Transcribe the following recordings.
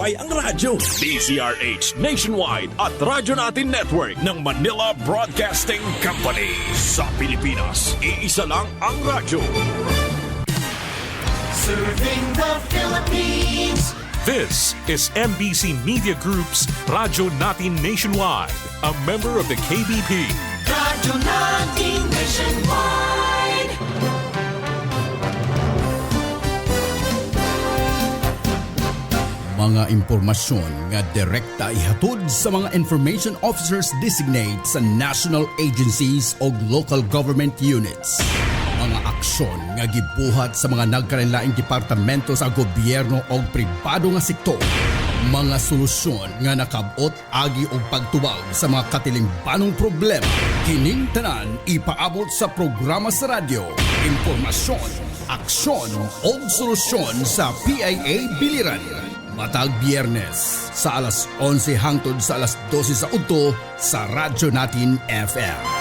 ay ang radyo. DZRH Nationwide at Radyo Natin Network ng Manila Broadcasting Company. Sa Pilipinas, iisa lang ang radyo. Serving the Philippines. This is MBC Media Group's Radyo Natin Nationwide, a member of the KBP. Radyo Natin Nationwide. Mga impormasyon nga direkta ihatod sa mga information officers designate sa national agencies o local government units. Mga aksyon nga gibuhat sa mga nagkalain-laing departamento sa gobyerno o pribado nga sektor. Mga solusyon nga nakabot agi og pagtubag sa mga katilingbanong problema. Kining tanan ipaabot sa programa sa radyo. Impormasyon, aksyon o solusyon sa PIA Biliran. Matag Biyernes sa alas 11 hangtod sa alas 12 sa udto sa Radyo Natin FM.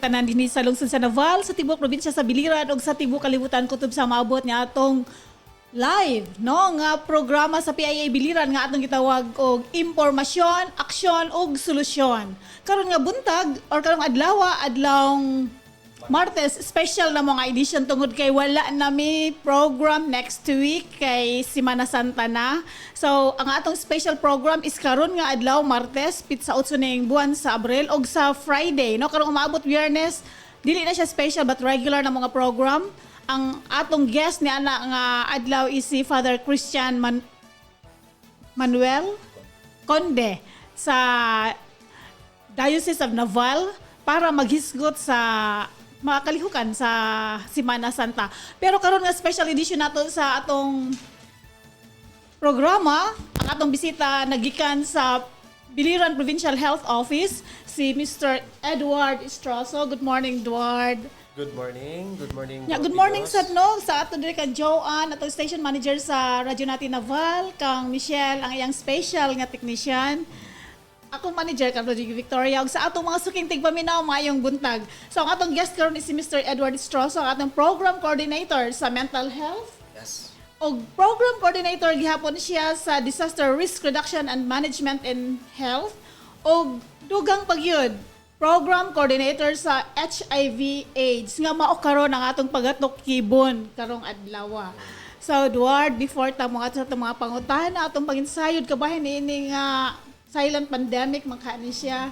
Tanan dinhi sa lungsod sa Naval, sa tibok probinsya sa Biliran ug sa tibok kalibutan kutob sa maabot nga atong live nga programa sa PIA Biliran nga atong gitawag og impormasyon, aksyon ug solusyon. Karon nga buntag or karong adlawng Martes, special na mga edition tungod kay wala nami program next week kay Semana Santa na. So, ang atong special program is karon nga adlaw Martes, pitsa 8 ning buwan sa Abril og sa Friday. No, karong umaabot Biyernes, dili na siya special but regular na mga program. Ang atong guest ni ana nga adlaw is si Father Christian Manuel Conde sa Diocese of Naval para maghisgot sa mga kalihukan sa Semana Santa. Pero karon nga special edition nato sa atong programa, ang atong bisita nagikan sa Biliran Provincial Health Office, si Mr. Edward Estroso. Good morning, Edward. Good morning. Good morning. Yeah, good morning sa sa ato diri kang Joanne, atong station manager sa Radyo Natin Naval, kang Michelle, ang iyang special nga technician. Akong manager kang Rodrigo Victoria ug sa atong mga suking tigpaminaw maayong buntag. So ang atong guest karon is si Mr. Edward Estroso, ang atong program coordinator sa mental health. Yes. Og program coordinator gihapon siya sa disaster risk reduction and management in health. Og dugang pagyud program coordinator sa HIV AIDS nga mao karon ang atong pagatok kibon karong adlaw. So Edward, before ta mga sa mga pangutana atong panginsayod kabahin ini nga silent pandemic magkani siya.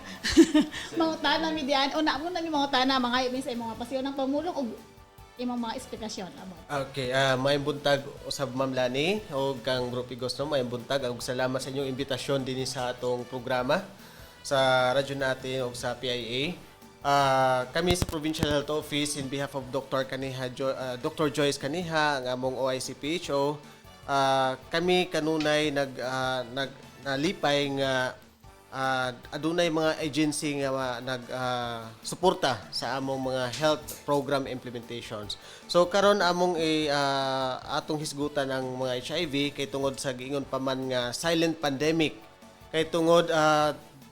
Mangutana mi diyan. Una mo na mi mangutana mga sa imong pasiyon ng pamulong og imong mga esplikasyon about. Okay, may buntag usab Ma'am Lani o kang Grupo Igos no, may buntag ug salamat sa inyong imbitasyon dinhi sa atong programa sa radyo natin o sa PIA. Kami sa Provincial Health Office in behalf of Dr. Dr. Joyce Kaniha, ang among OIC PHO, kami kanunay nalipay nga adunay mga agency nga suporta sa among mga health program implementations. So karon among atong hisgutan ang mga HIV kay tungod sa giingon pa man nga silent pandemic. Kay tungod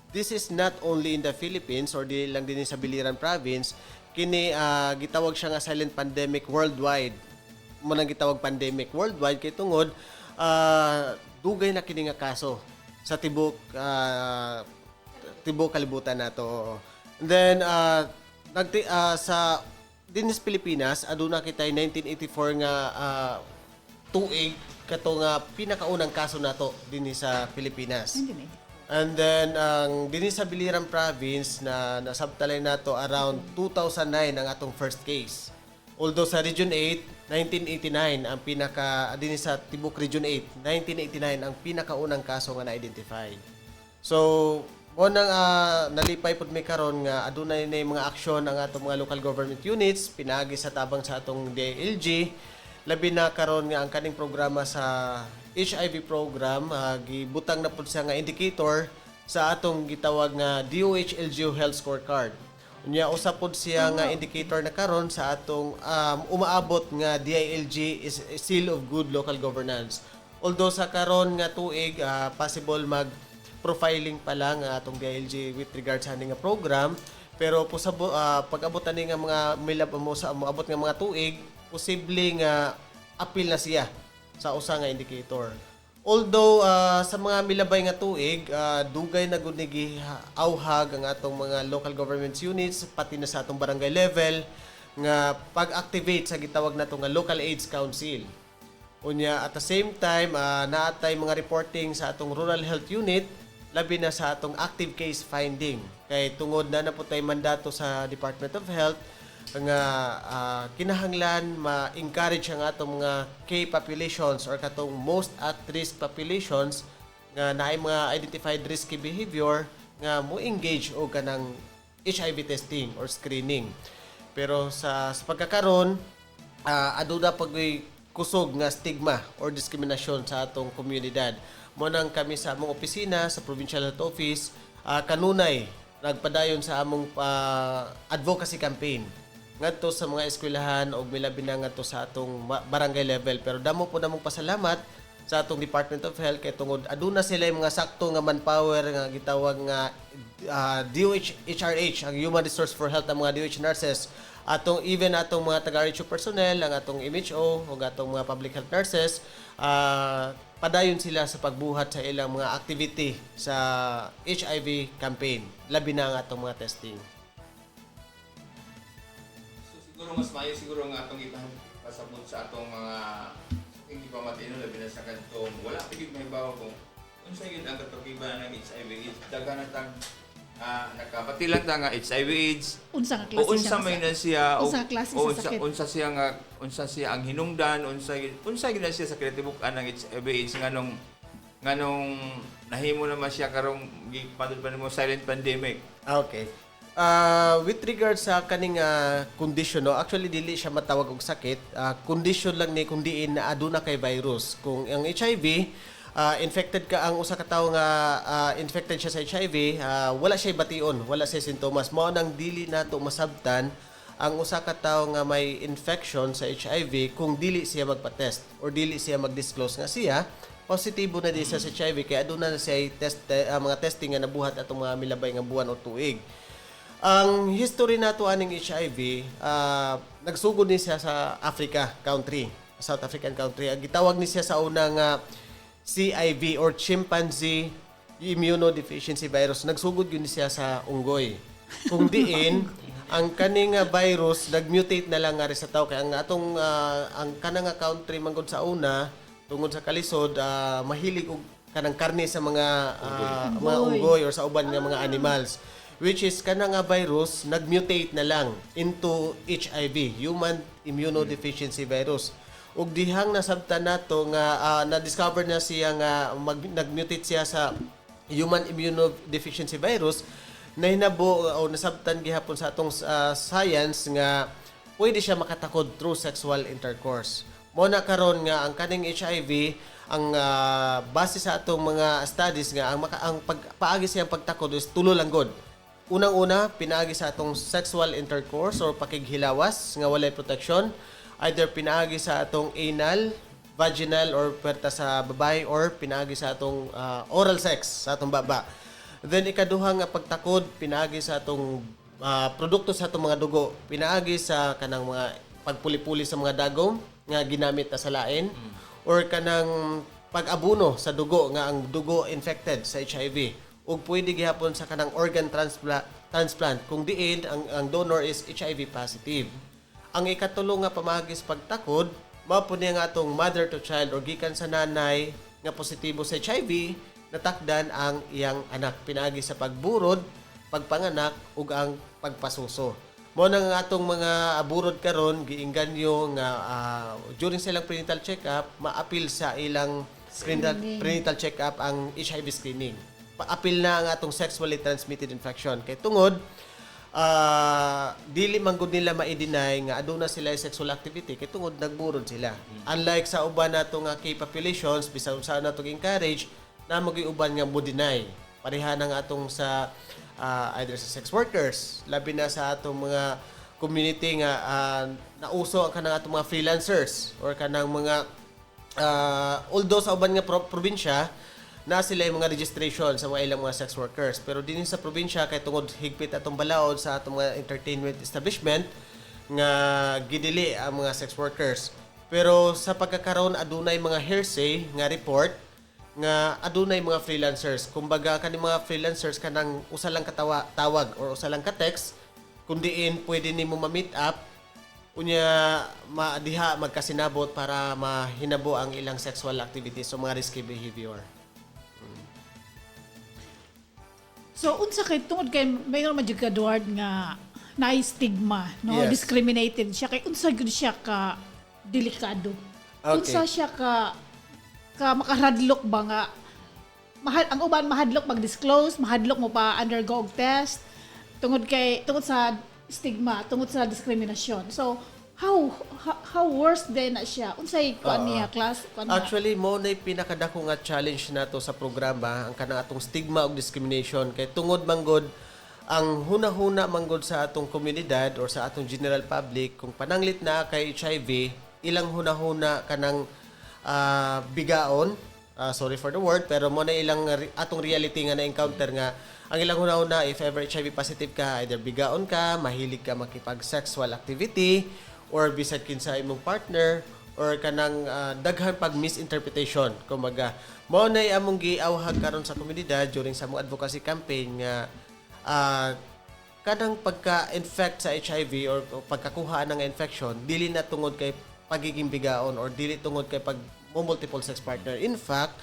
this is not only in the Philippines or di lang din sa Biliran province, kini gitawag siya nga silent pandemic worldwide. Mo nang gitawag pandemic worldwide kay tungod dugay na kini nga kaso sa tibok kalibutan nato. And then sa dinis Pilipinas aduna kitay 1984 nga tuig kato nga pinakaunang kaso nato dinhi sa Pilipinas. And then ang dinhi sa Biliran province na nasabtalay nato around 2009 ang atong first case. Although sa Region 8 1989 ang pinaka din sa Tibok Region 8, 1989 ang pinakaunang kaso nga na-identified. So, mo nang nalipay pud mi karon nga adunay na mga aksyon ang atong mga local government units pinaagi sa tabang sa atong DILG labi na karon nga ang kaning programa sa HIV program gibutang na pud siya nga indicator sa atong gitawag nga DOH LGU Health Scorecard. Unya usa pod siya nga indicator na karon sa atong umaabot nga DILG is Seal of Good Local Governance. Although sa karon nga tuig possible mag profiling pa lang atong DILG with regards sa nga program, pero pag-abot ani nga mga milab mo sa moabot nga mga tuig, posibleng apil na siya sa usa nga indicator. Although sa mga milabay nga tuig, dugay na gud ni giawhag ang atong mga local government units pati na sa atong barangay level nga pag-activate sa gitawag nato nga local AIDS council. Unya at the same time naatay mga reporting sa atong rural health unit labi na sa atong active case finding. Kay tungod na po tay mandato sa Department of Health nga kinahanglan ma-encourage ang atong mga K populations or katong most at-risk populations nga naay mga identified risky behavior nga mo engage o kanang HIV testing or screening. Pero sa pagkakaroon aduna pag kusog nga stigma or diskriminasyon sa atong komunidad. Mo nang kami sa among opisina sa Provincial Health Office kanunay nagpadayon sa among advocacy campaign ngadto sa mga eskwelahan o milabi na ngadto sa atong barangay level. Pero damo po namong pasalamat sa atong Department of Health kay tungod aduna sila yung mga sakto nga manpower nga gitawag nga DOH HRH ang Human Resource for Health ang mga DOH nurses atong even atong mga taga-RHO personnel ang atong MHO o atong mga public health nurses padayon sila sa pagbuhat sa ilang mga activity sa HIV campaign labi na ang atong mga testing. Siguro mas maayo siguro nga atong ipasabot sa atong mga hindi pa matino labi na sa kantong wala pigid may bawa kung unsa gyud ang katukiban ng HIV AIDS daghan tang nakapatilan ta nga HIV AIDS Unsa nga klase siya? unsa may na siya Unsa nga klase sa sakit? unsa siya ang hinungdan unsa gyud na siya sa kretibuk-an ng HIV AIDS nganong nahimo naman siya karong gipadul pa nimo silent pandemic. Okay. With regards sa kaning condition, no, actually dili siya matawag og sakit. Condition lang ni kung diin na aduna kay virus. Kung ang HIV infected ka ang usa ka tawo nga infected siya sa HIV, wala siya bation, wala siya sintomas. Mao nang dili nato masabtan ang usa ka tawo nga may infection sa HIV kung dili siya magpa-test or dili siya mag-disclose nga siya positibo na di siya sa HIV kay aduna na siya mga testing nga nabuhat atong mga milabay nga buwan o tuig. Ang history nato aning HIV, nagsugod ni siya sa Africa country, South African country. Gitawag ni siya sa unang CIV or chimpanzee immunodeficiency virus. Nagsugod yun siya sa unggoy. Kung diin, ang kaning virus nagmutate na lang nga rin sa tao kay ang atong ang kanang country manggod sa una tungod sa kalisod mahilig og kanang karne sa mga unggoy or sa uban nga mga animals. Which is kanang virus nagmutate na lang into HIV, human immunodeficiency virus. Ug dihang nasabtan nato nga na-discover na siya nga nagmutate siya sa human immunodeficiency virus, nahinabo o nasabtan gihapon sa atong science nga pwede siya makatakod through sexual intercourse. Mo na karon nga ang kaning HIV ang base sa atong mga studies nga ang paagi siyang pagtakod is tulo lang god. Unang-una, pinaagi sa atong sexual intercourse or pakighilawas nga walay protection. Either pinaagi sa atong anal, vaginal or puwerta sa babae or pinaagi sa atong oral sex sa atong baba. Then ikaduha nga pagtakod, pinaagi sa atong produkto sa atong mga dugo. Pinaagi sa kanang mga pagpuli-puli sa mga dagom nga ginamit na sa lain or kanang pag-abuno sa dugo nga ang dugo infected sa HIV. O pwede gihapon sa kanang organ transplant kung diin ang donor is HIV positive. Ang ikatulo nga pamagis pagtakod, mao pud nga atong mother to child or gikan sa nanay nga positibo sa HIV, natakdan ang iyang anak pinaagi sa pagburod, pagpanganak ug ang pagpasuso. Mao nang atong mga aburod karon giingganyo nga during silang prenatal check-up, maapil sa ilang prenatal check-up ang HIV screening. Apil na ang atong sexually transmitted infection. Kay tungod, dili man gud nila ma-deny nga aduna sila sexual activity kay tungod nagburod sila. Unlike sa uban nato nga key populations bisan sa nato encourage na uban nga mo deny. Pareha na nga atong sa either sa sex workers, labi na sa atong mga community nga nauso ang kanang atong mga freelancers or kanang mga although sa uban nga probinsya na sila yung mga registration sa mga ilang mga sex workers. Pero din sa probinsya, kay tungod higpit atong balaod sa atong mga entertainment establishment, nga gidili ang mga sex workers. Pero sa pagkakaroon, adunay mga hearsay nga report, nga adunay mga freelancers. Kumbaga, kaning mga freelancers kanang usa lang tawag or usa lang ka text, kung diin pwede nimo ma-meet up, unya diha magkasinabot para mahinabo ang ilang sexual activities o mga risky behavior. So unsa kay tungod kay mayroon man jud ka Edward nga naay stigma, no? Yes. Discriminated siya kay unsa gyud siya ka delikado. Okay. Unsa siya ka makahadlok ba nga ang uban mahadlok mag-disclose, mahadlok mo pa undergo og test tungod sa stigma, tungod sa diskriminasyon. So how worse din na siya? Unsay kuan niya class? Actually, mo na pinakadako nga challenge nato sa programa ang kanang atong stigma ug discrimination kay tungod manggod ang hunahuna manggod sa atong komunidad or sa atong general public kung pananglit na kay HIV, ilang hunahuna kanang bigaon. Sorry for the word, pero mo na ilang atong reality nga na-encounter nga ang ilang hunahuna if ever HIV positive ka, either bigaon ka, mahilig ka makipag-sexual activity, or bisag kinsa imong partner or kanang daghan pag misinterpretation kumbaga mao nay among giawhag karon sa komunidad during sa among advocacy campaign nga kanang pagka-infect sa HIV or pagkakuha ng infection dili na tungod kay pagiging bigaon or dili tungod kay pag multiple sex partner. In fact,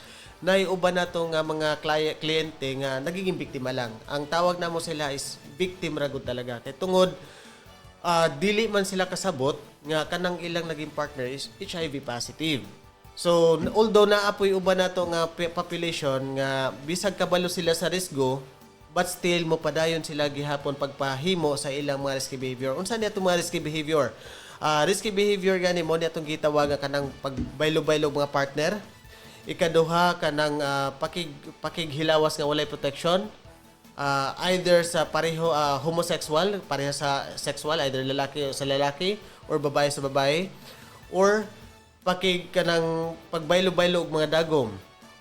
naiuban nato nga mga kliyente nga nagiging biktima lang. Ang tawag namo sila is victim ragud talaga kay tungod dili man sila kasabot nga kanang ilang naging partner is HIV positive. So although naapoy uban nato nga population nga bisag kabalo sila sa risgo but still mo padayon sila gihapon pagpahimo sa ilang mga risky behavior. Unsa niya mga risky behavior? Risky behavior gani mo niya itong gitawag kanang pagbaylo-baylo mga partner. Ikaduha kanang pakighilawas nga walay protection. Either sa pareho homosexual, pareha sa sexual, either lalaki o sa lalaki or babae sa babae, or kanang pagbaylo-baylo og mga dagom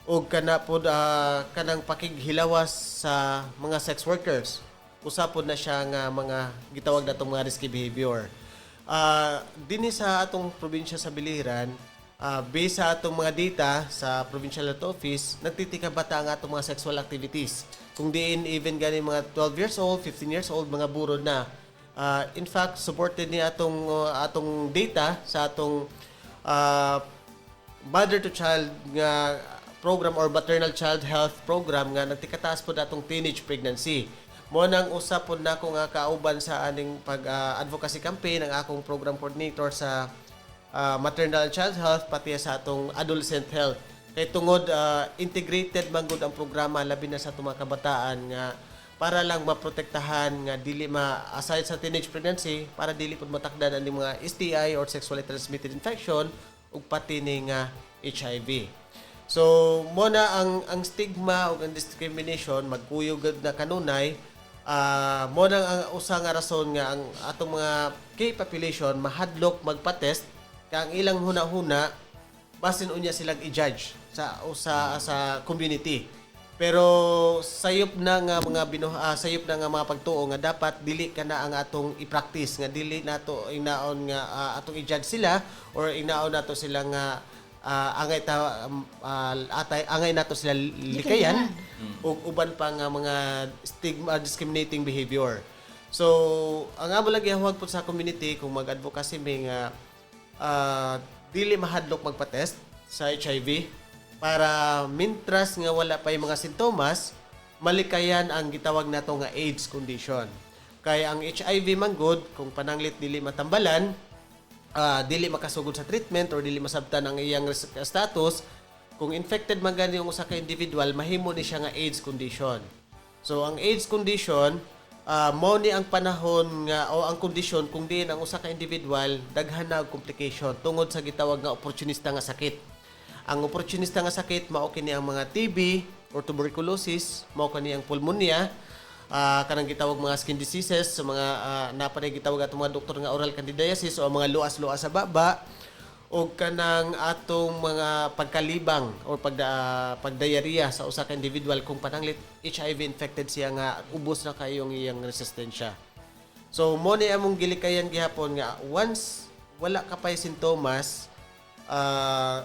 o kanang pakighilawas sa mga sex workers. Usapon na siya nga mga gitawag natong mga risky behavior. Dinhi sa atong probinsya sa Biliran, based sa atong mga data sa Provincial Health Office, nagtitikabata ang atong mga sexual activities. Kung diin even gani mga 12 years old, 15 years old, mga burod na. In fact, supported ni atong data sa atong mother to child nga program or maternal child health program nga nagtikataas po atong teenage pregnancy. Mo nang usap pod nako nga kauban sa aning pag-advocacy campaign ang akong program coordinator sa maternal and child health pati sa atong adolescent health. Kay tungod integrated man gud ang programa labi na sa atong mga kabataan nga para lang maprotektahan nga dili aside sa teenage pregnancy para dili pud matakdan ang mga STI or sexually transmitted infection ug pati ni nga HIV. So mo na ang stigma ug ang discrimination magkuyog na kanunay. Mo na ang usa nga rason nga ang atong mga gay population mahadlok magpa-test kang ilang huna-huna basin unya silang i-judge sa community. Pero sayop na nga mga pagtuo nga dapat dili kana ang atong i-practice nga dili nato inaon nga atong i-judge sila or inaon nato sila nga angay nato sila likayan ug uban pa nga mga stigma discriminating behavior. So ang amo lagi hawag po sa community kung mag-advocacy may nga dili mahadlok magpa-test sa HIV para mintras nga wala pa yung mga sintomas, malikayan ang gitawag nato nga AIDS condition. Kaya ang HIV manggod kung pananglit dili matambalan, dili makasugod sa treatment or dili masabtan ang iyang status, kung infected man gani yung usa ka individual, mahimo ni siya nga AIDS condition. So ang AIDS condition mao ni ang panahon nga o ang kondisyon kung diin ang usa ka individual daghan na og complication tungod sa gitawag nga opportunista nga sakit. Ang opportunista nga sakit mao kini ang mga TB or tuberculosis, mao kini ang pulmonya, kanang gitawag mga skin diseases, sa mga napanay gitawag atong mga doktor nga oral candidiasis o mga luas-luas sa baba, o kanang atong mga pagkalibang o pagdiarrhea sa usa ka individual kung pananglit HIV infected siya nga ubos na kayong iyang resistensya. So mo ni among gilikayan gihapon nga once wala ka pay sintomas,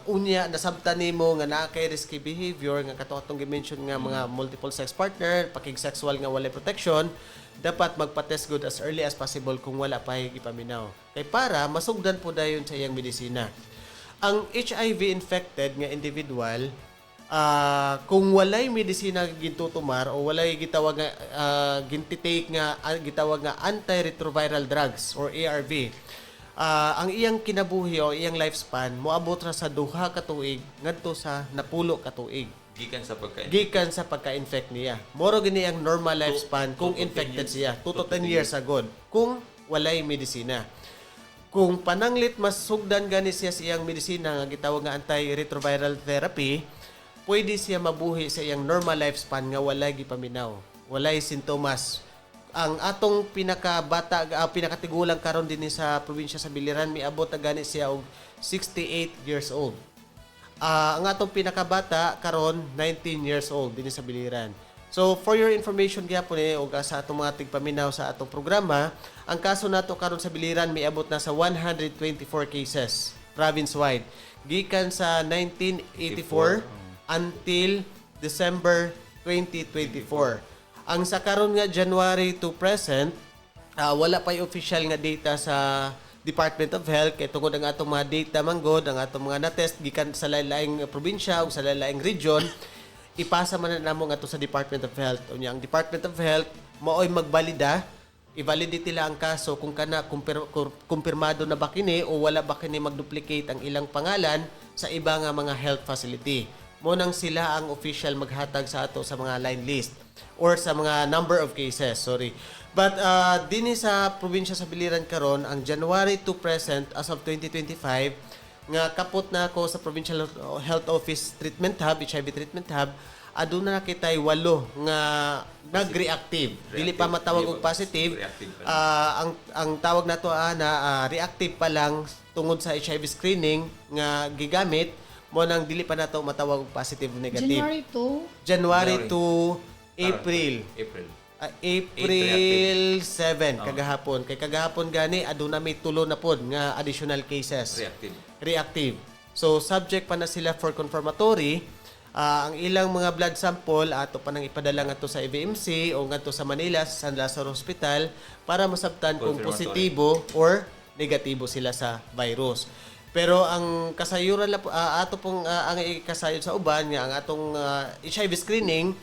unya nasabtan nimo nga naa kay risky behavior nga kato atong gi-mention nga mga multiple sex partner, pakig-sexual nga walay protection, dapat magpa-test good as early as possible kung wala pa gipaminaw. Kay para masugdan po dayon sa iyang medisina. Ang HIV infected nga individual, kung walay medisina gintutumar o walay gitawag nga gintitake nga gitawag nga antiretroviral drugs or ARV, ang iyang kinabuhi o iyang lifespan moabot ra sa 2 ka tuig ngadto sa 10 ka tuig. Gikan sa pagka-infect niya. Moro gini ang normal lifespan kung infected siya. 2 to 10 years agod kung walay medisina. Kung pananglit mas sugdan gani siya sa iyang medisina nga gitawag nga antiretroviral therapy, pwede siya mabuhi sa iyang normal lifespan nga walay gipaminaw, walay sintomas. Ang atong pinakatigulang karon dinhi sa probinsya sa Biliran, miabot na gani siya og 68 years old. Ang atong pinakabata karon 19 years old dinhi sa Biliran. So for your information gyapon o sa atong mga tigpaminaw sa atong programa, ang kaso nato karon sa Biliran miabot na sa 124 cases province-wide. Gikan sa 1984 until December 2024. Ang sa karon nga January to present, wala pa yung official nga data sa Department of Health kay tungod ang atong mga data manggod, ang atong mga na-test gikan sa lain-laing probinsya o sa lain-laing region, ipasa man na namo ngadto sa Department of Health. Unya ang Department of Health maoy magbalida, i-validate nila ang kaso kung kana kumpirmado na ba kini o wala ba kini mag-duplicate ang ilang pangalan sa iba nga mga health facility. Mo nang sila ang official maghatag sa ato sa mga line list or sa mga number of cases, sorry. But dinhi sa probinsya sa Biliran karon, ang January to present as of 2025 nga kapot na ako sa Provincial Health Office Treatment Hub, HIV Treatment Hub, aduna na kitay 8 nga nag-reactive. Dili pa matawag og positive. Ang tawag nato na reactive pa lang tungod sa HIV screening nga gigamit, mo nang dili pa nato matawag og positive o negative. January to April 7 kagahapon. Kay kagahapon gani aduna may tulo na pod nga additional cases. Reactive. So subject pa na sila for confirmatory. Ang ilang mga blood sample ato pa nang ipadala ngadto sa IVMC o ngadto sa Manila sa San Lazaro Hospital para masabtan kung positibo or negatibo sila sa virus. Pero ang kasayuran ato pong ang ikasayod sa uban nga ang atong HIV screening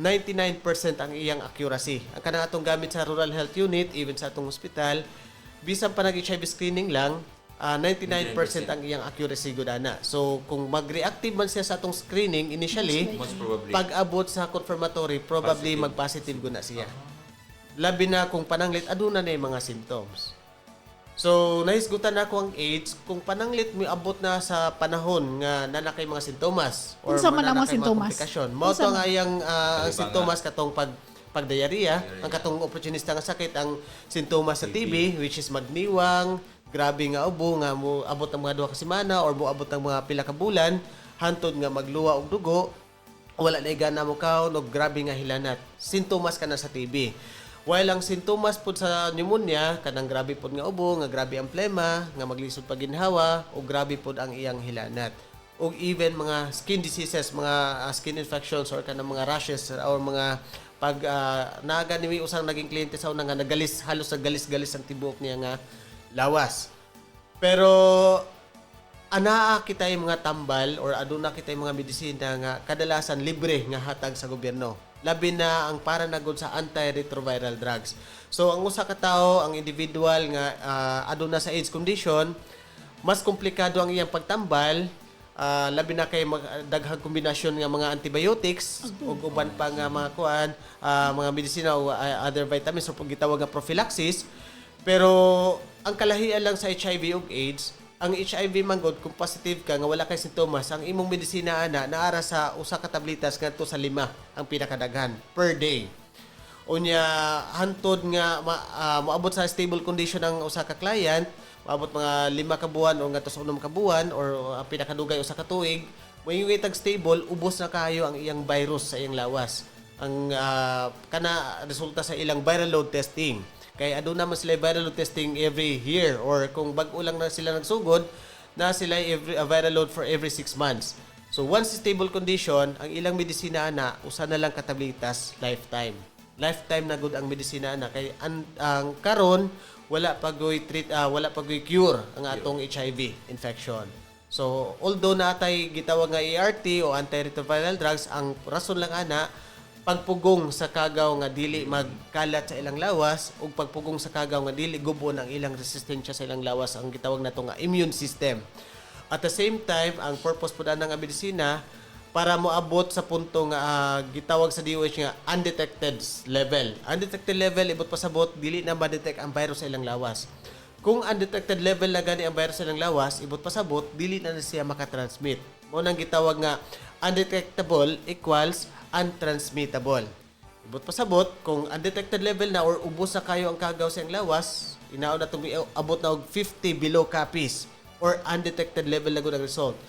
99% ang iyang accuracy. Ang kanang atong gamit sa rural health unit, even sa atong hospital, bisan pa nag-HIV screening lang, 99% ang iyang accuracy gudana. So, kung mag-reactive man siya sa atong screening initially, pag-abot sa confirmatory, probably mag-positive guna siya. Labi na kung pananglit, aduna na yung mga symptoms. So, nahisgutan ako ang AIDS kung pananglit mo abot na sa panahon nga nanakay mga sintomas or nanakay mga komplikasyon. Mao to nga iyang sintomas katong pagdiarrhea, ang katong opportunista nga sakit, ang sintomas sa TB which is magniwang, grabe nga ubo nga mo abot ang mga 2 ka semana or mo abot ang mga pila ka bulan, hantod nga magluwa og dugo, wala na igana mo kaon og grabe nga hilanat. Sintomas ka na sa TB. While ang sintomas po sa pneumonia, kanang grabe po nga ubo, nga grabe ang plema, nga maglisod pa ginhawa, o grabe po ang iyang hilanat. O even mga skin diseases, mga skin infections, or kanang mga rashes, or mga pag naganimi usang naging kliyente sa una nga nagalis, halos nagalis-galis ang tibok niya nga lawas. Pero anaa kita yung mga tambal or aduna kita yung mga medisina nga kadalasan libre nga hatag sa gobyerno. Labi na ang para nagod sa antiretroviral drugs. So ang usa ka tawo, ang individual nga aduna sa AIDS condition, mas komplikado ang iyang pagtambal labi na kay daghang kombinasyon nga mga antibiotics ug uban pa nga mga kuan, mga medisina o other vitamins o gitawag nga prophylaxis. Pero ang kalahian lang sa HIV ug AIDS, ang HIV manggod kung positive ka nga wala kay sintomas, ang imong medisina naara sa usa ka tablitas ngadto sa 5 ang pinakadaghan per day. Unya hantod nga moabot sa stable condition ang usa ka client, maabot mga 5 ka buwan o ngadto sa 6 ka buwan or ang pinakadugay usa ka tuig, moingon tag stable, ubos na kayo ang iyang virus sa iyang lawas. Ang kana resulta sa ilang viral load testing. Kay aduna man sila viral load testing every year or kung bag-o lang na sila nagsugod, na sila viral load for every 6 months. So once stable condition, ang ilang medisina usa na lang katablitas lifetime. Lifetime na gud ang medisina kay ang karon wala pagoy cure ang atong HIV infection. So although natay gitawag nga ART o antiretroviral drugs, ang rason lang pagpugong sa kagaw nga dili magkalat sa ilang lawas ug pagpugong sa kagaw nga dili gubon ang ilang resistensya sa ilang lawas, ang gitawag nato nga immune system. At the same time, ang purpose pud nga medisina para moabot sa punto nga gitawag sa DOH nga undetected level. Undetected level ibot pasabot dili na ma-detect ang virus sa ilang lawas. Kung undetected level na gani ang virus sa ilang lawas, ibot pasabot dili na siya makatransmit. Mo nang gitawag nga undetectable equals untransmittable. Ibot pasabot kung undetected level na or ubos na kayo ang kagaw sa iyang lawas, inaon na itong abot na og 50 below copies or undetected level na gud ang result.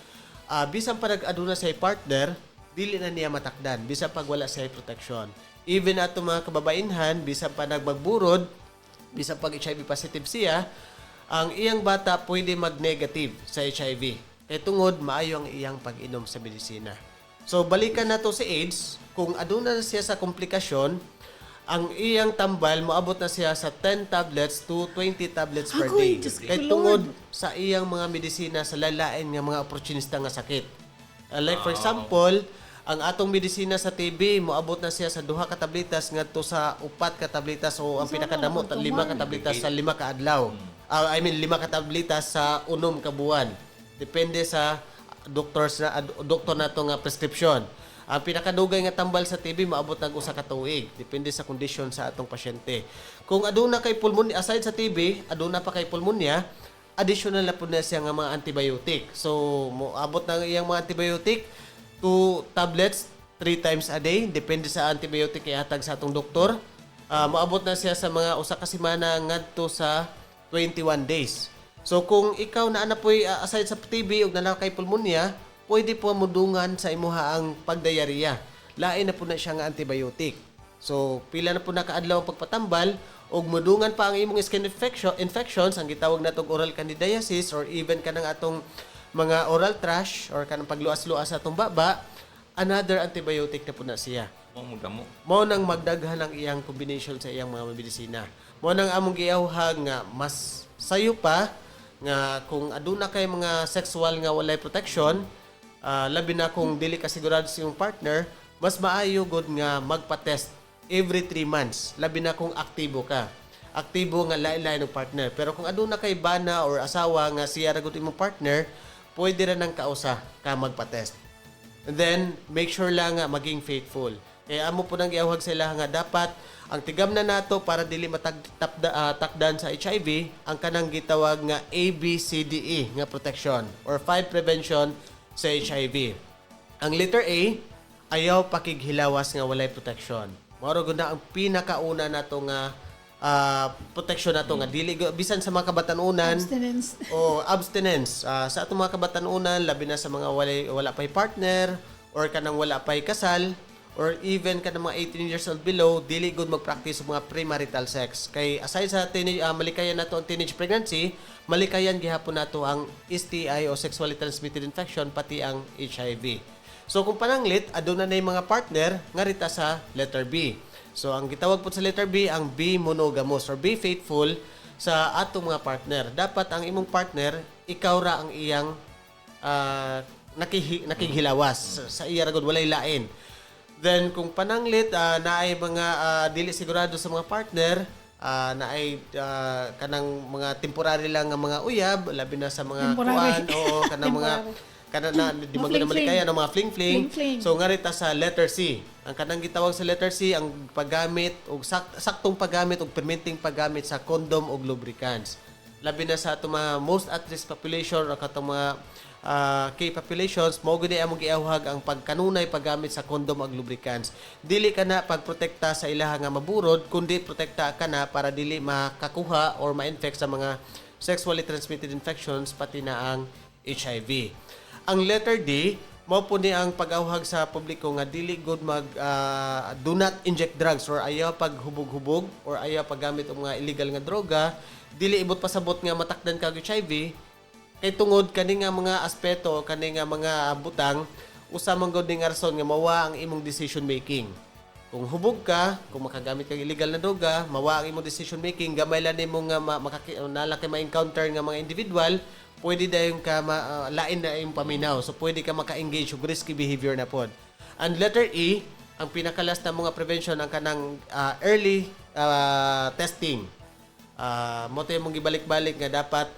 Bisan pa nag-aduna sa partner, dili na niya matakdan bisan pag wala sa protection. Even ato mga kababainhan, bisan pa nagmagburod, bisan pag HIV positive siya, ang iyang bata pwede mag-negative sa HIV. Kaya tungod maayo ang iyang pag-inom sa medisina. So balikan nato si AIDS, kung aduna na siya sa komplikasyon, ang iyang tambal moabot na siya sa 10 tablets to 20 tablets per day. Kay tungod sa iyang mga medisina sa lalain nga mga opportunista nga sakit. Like for example, ang atong medisina sa TB moabot na siya sa 2 ka tablitas ngadto sa 4 ka tablitas o ang pinakadamo 5 ka tablitas sa 5 ka adlaw. 5 ka tablitas sa 6 ka buwan. Depende sa doktor nato nga prescription. Ang pinakadugay nga tambal sa TB maabot nag usa ka tuig, depende sa kondisyon sa atong pasyente. Kung aduna kay pulmonya, aside sa TB, aduna pa kay pulmonya, additional na pud na siya nga mga antibiotic. So moabot na iyang mga antibiotic 2 tablets 3 times a day, depende sa antibiotic kay hatag sa atong doktor. Moabot na siya sa mga usa ka semana ngadto sa 21 days. So kung ikaw na anapoy aside sa TB ug na kay pulmonya, pwede po mudungan sa imuha ang pagdayariya. Lain na po na siya nga antibiotic. So pila na po na kaadlaw ang pagpatambal ug mudungan pa ang imong skin infections, ang gitawag natong oral candidiasis or even kanang atong mga oral thrush or kanang pagluas-luas sa atong baba, another antibiotic na po na siya. Mao nang magdaghan ang iyang combination sa iyang mga medisina. Mao nang among giawhag nga mas sayo pa nga kung aduna kay mga sexual nga walay protection, labi na kung dili ka sigurado sa iyong partner, mas maayo gud nga magpa-test every 3 months. Labi na kung aktibo ka. Aktibo nga lain-lain ng partner. Pero kung aduna kay bana or asawa nga siya ra gud imong partner, pwede ra nang kausa ka magpa-test. And then make sure lang nga maging faithful. Kaya amo po nang giawhag sila nga dapat ang tigam na nato para dili takdan sa HIV, ang kanang gitawag nga ABCDE nga protection or 5 prevention sa HIV. Ang letter A, ayaw pakighilawas nga walay protection. Mao gud na ang pinakauna nato nga protection nato nga dili bisan sa mga kabatanunan abstinence sa atong mga kabatanunan, labi na sa mga wala pay partner or kanang wala pay kasal or even kanang mga 18 years old below, dili gud mag-practice sa mga premarital sex. Kay aside sa malikayan nato ang teenage pregnancy, malikayan gihapon nato ang STI o sexually transmitted infection pati ang HIV. So kung pananglit aduna nay mga partner nga rita sa letter B. So ang gitawag po sa letter B ang be monogamous or be faithful sa atong mga partner. Dapat ang imong partner ikaw ra ang iyang nakighilawas sa iya ra gud walay lain. Then kung pananglit naay mga dili sigurado sa mga partner, naay kanang mga temporary lang nga mga uyab, labi na sa mga kuan o kanang mga kana na di Mga man gud fling-fling. kaya ng mga fling-fling. Fling-fling. So nga rita sa letter C. Ang kanang gitawag sa letter C ang paggamit og saktong paggamit og permitting paggamit sa condom og lubricants. Labi na sa atong mga most at-risk population o katong mga key populations, mao gud among giawhag ang pagkanunay paggamit sa condom ug lubricants. Dili kana pagprotekta sa ilaha nga maburod, kundi protekta kana para dili makakuha or ma-infect sa mga sexually transmitted infections pati na ang HIV. Ang letter D, mao po ni ang pag-awhag sa publiko nga dili good do not inject drugs or ayaw paghubog-hubog or ayaw paggamit og mga illegal nga droga, dili ibot pasabot nga matakdan ka og HIV. Kay tungod kani nga mga aspeto, kani nga mga butang, usa man gud ning rason nga mawa ang imong decision making. Kung hubog ka, kung makagamit kang illegal na droga, mawa ang imong decision making, gamay lang nimo nga nalaki ma-encounter nga mga individual, pwede dayon ka lain na yung paminaw. So pwede ka maka-engage og risky behavior na pod. And letter E, ang pinakalas na mga prevention ang kanang early testing. Mo tayo mong gibalik-balik nga dapat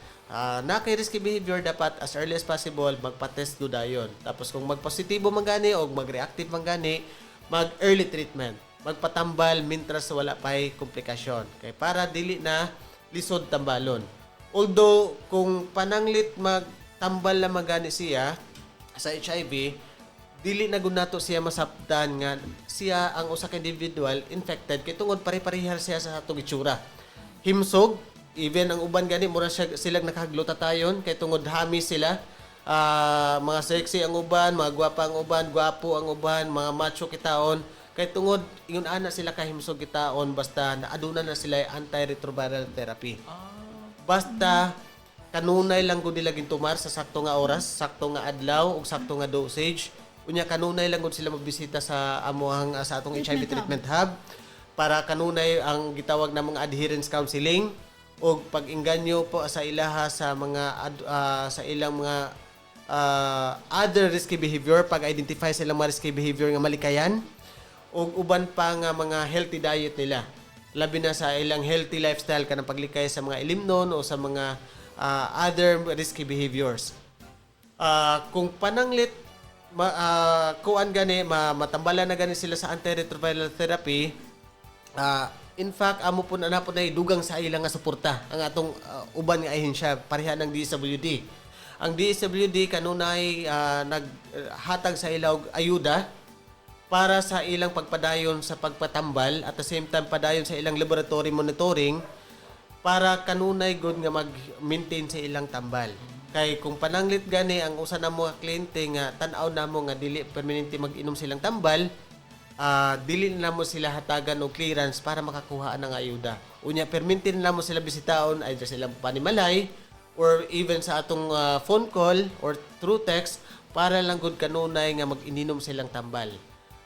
na kay risky behavior dapat as early as possible magpa-test ko dayon. Tapos kung magpositibo man gani o mag-reactive man gani, mag-early treatment. Magpatambal mintras wala pay komplikasyon. Kay para dili na lisod tambalon. Although kung pananglit magtambal na magani siya sa HIV, dili na gud nato siya masabtan nga siya ang usa ka individual infected kay tungod pare-parehas siya sa atong itsura. Himsog, even ang uban gani mura silang nakahagluta-tayon kay tungod hamis sila. Mga sexy ang uban, mga gwapa ang uban, gwapo ang uban, mga macho kitaon. Kay tungod ingon ana sila kahimsog kitaon basta naaduna na sila antiretroviral therapy. Basta kanunay lang gud nila gintumar sa sakto nga oras, sakto nga adlaw ug sakto nga dosage. Unya kanunay lang gud sila magbisita sa amuhang sa atong HIV treatment hub para kanunay ang gitawag na mga adherence counseling ug pag-inganyo po sa ilaha sa mga sa ilang mga other risky behavior, pag-identify sa ilang mga risky behavior nga malikayan ug uban pa nga mga healthy diet nila. Labi na sa ilang healthy lifestyle kanang paglikay sa mga ilimnon o sa mga other risky behaviors. Kung pananglit kuan gani matambalan na gani sila sa antiretroviral therapy, in fact amo po na dugang sa ilang nga suporta ang atong uban nga ahensya pareha ng DSWD. Ang DSWD kanunay naghatag sa ilaw ayuda para sa ilang pagpadayon sa pagpatambal at the same time padayon sa ilang laboratory monitoring para kanunay good nga mag-maintain sa ilang tambal. Kay kung pananglit gani ang usa na mga kliyente nga tan-aw namo nga dili permanente mag-inom silang tambal, dili na mo sila hatagan og clearance para makakuha ng ayuda. Unya permanente na mo sila bisitaon either sa ilang panimalay or even sa atong phone call or through text para lang gud kanunay nga mag-ininom silang tambal.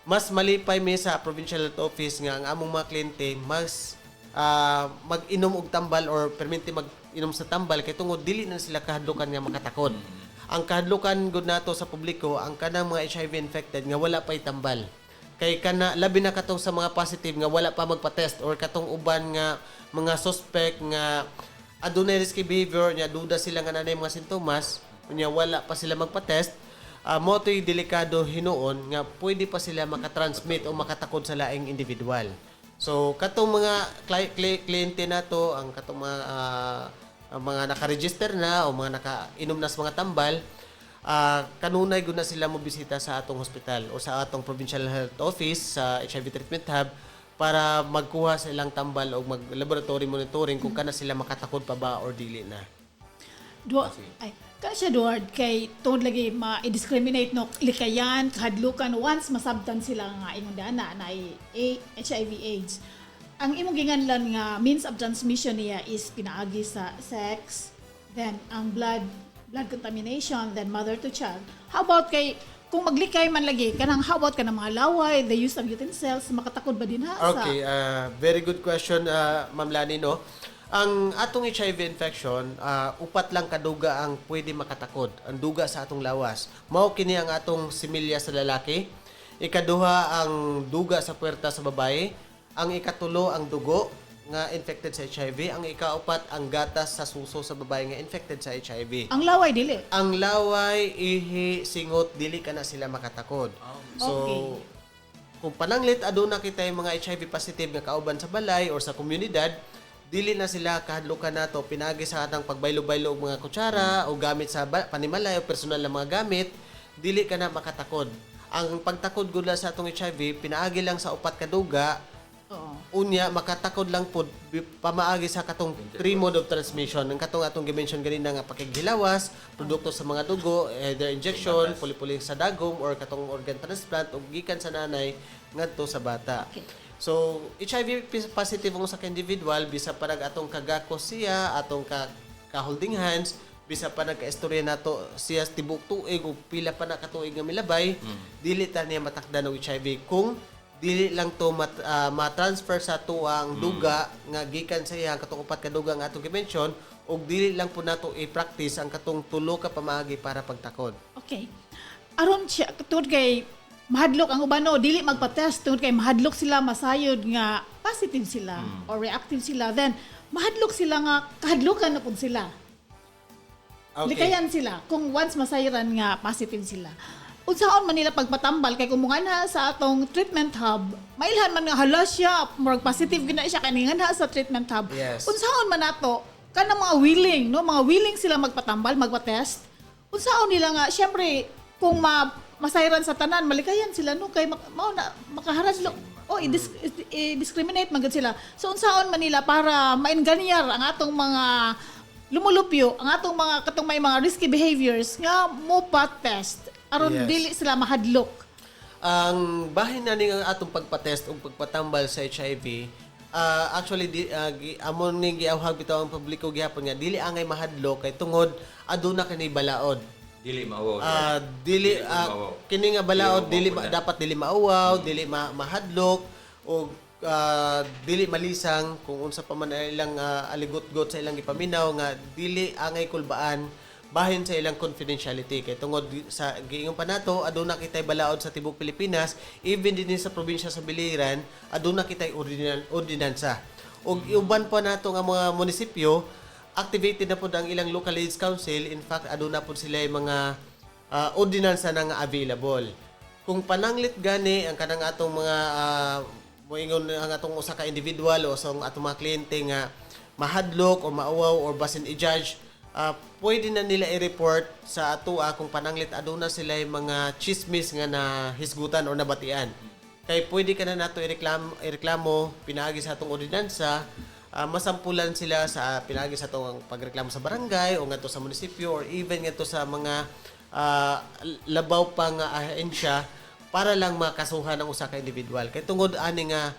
Mas malipay mi sa provincial health office nga ang among mga kliyente mas mag-inom og tambal or permanente mag-inom sa tambal kay tungod dili na sila kahadlukan nga makatakod. Ang kahadlukan gud nato sa publiko ang kanang mga HIV infected nga wala pay tambal. Kay kana labi na katong sa mga positive nga wala pa magpa-test or katong uban nga mga suspect nga adunay risky behavior nya duda sila nga nanay mga sintomas unya wala pa sila magpa-test. Mo to'y delikado hinuon nga pwede pa sila makatransmit o makatakod sa laing individual. So katong mga kliyente nato ang katong mga naka-register na o mga naka-inom na sa mga tambal, kanunay gud na sila mo bisita sa atong hospital o sa atong provincial health office sa HIV treatment hub para magkuha sa ilang tambal o mag-laboratory monitoring kung kana sila makatakod pa ba or dili na. Kasi Duard, kay tungod lagi ma-discriminate no likayan, kahadlukan once masabtan sila nga ingon dana na HIV AIDS. Ang imong ginganlan nga means of transmission niya is pinaagi sa sex, then ang blood contamination, then mother to child. How about kay kung maglikay man lagi kanang how about kanang mga laway, the use of utensils, makatakod ba din ha? Okay, very good question, Ma'am Lani, no? Ang atong HIV infection, upat lang kaduga ang pwede makatakod. Ang duga sa atong lawas. Mao kini ang atong similya sa lalaki. Ikaduha ang duga sa puwerta sa babae. Ang ikatulo ang dugo nga infected sa HIV, ang ikaapat ang gatas sa suso sa babae nga infected sa HIV. Ang laway dili. Ang laway, ihi, singot, dili ka na sila makatakod. So, Okay. kung pananglit, aduna kita yung mga HIV positive nga kauban sa balay or sa komunidad, dili na sila kahadlukan nato pinagi sa atang pagbaylo-baylo og mga kutsara o gamit sa panimalay o personal na mga gamit, dili ka na makatakod. Ang pagtakod gud sa atong HIV, pinaagi lang sa upat ka duga. Unya makatakod lang pod pamaagi sa katong three mode of transmission. Ang katong atong gimension ganina nga pakighilawas, produkto sa mga dugo, either injection, puli-puli sa dagom or katong organ transplant ug gikan sa nanay ngadto sa bata. Okay. So, HIV positive ang sa individual bisa pa atong kagakos siya, atong ka-holding hands, bisa pa nagka-istorya nato siya tibok tuig o pila pa na katuig nga milabay, dili ta niya matakdan og HIV kung dili lang to ma-transfer sa tuang duga nga gikan sa iya katong upat ka duga nga atong gi-mention ug dili lang po nato i-practice ang katong tulo ka pamaagi para pagtakod. Okay. Aron siya tungod kay mahadlok ang ubano dili magpa-test tungod kay mahadlok sila masayod nga positive sila or reactive sila, then mahadlok sila nga kahadlokan na pud sila. Likayan sila kung once masayran nga positive sila. Unsaon man nila pagpatambal kay kumungan ha sa atong treatment hub, mailhan man nga hala siya, murag positive gina siya kaningan ha sa treatment hub. Yes. Unsaon man nato kanang mga willing, no, mga willing sila magpatambal, magpa-test. Unsaon nila nga syempre kung masayran sa tanan, malikayan sila no kay mao na makaharap sila i-discriminate man gud sila. So unsaon man nila para maenganyar ang atong mga lumulupyo, ang atong mga katong may mga risky behaviors nga mo pa-test aron Yes. dili sila mahadlok. Ang bahin na ning ang atong pagpatest o pagpatambal sa HIV, actually amon ning giawhag bitaw ang publiko gihapon nga dili angay mahadlok kay tungod aduna kani balaod. Dili maawaw. Dili kini nga balaod Dili dili maawaw na. dapat dili maawaw, dili mahadlok o dili malisang kung unsa pa man ang ilang aligot-got sa ilang gipaminaw nga dili angay kulbaan bahin sa ilang confidentiality kay tungod sa giingon pa nato aduna kitay balaod sa tibok Pilipinas, even din sa probinsya sa Biliran aduna kitay ordinansa ug iuban pa nato nga mga munisipyo activated na pud ang ilang local aids council. In fact aduna pud sila yung mga ordinansa na nga available. Kung pananglit gani ang kanang atong mga moingon ang atong usa ka individual o sa atong mga kliyente nga mahadlok o maawaw or basin i-judge, pwede na nila i-report sa ato kung pananglit aduna sila yung mga chismis nga na hisgutan o nabatian. Kay pwede ka na nato ireklamo pinaagi sa atong ordinansa, masampulan sila sa pinaagi sa atong pagreklamo sa barangay o ngadto sa munisipyo or even ngadto sa mga labaw pang ahensya para lang makasuhan ang usa ka individual. Kay tungod ani nga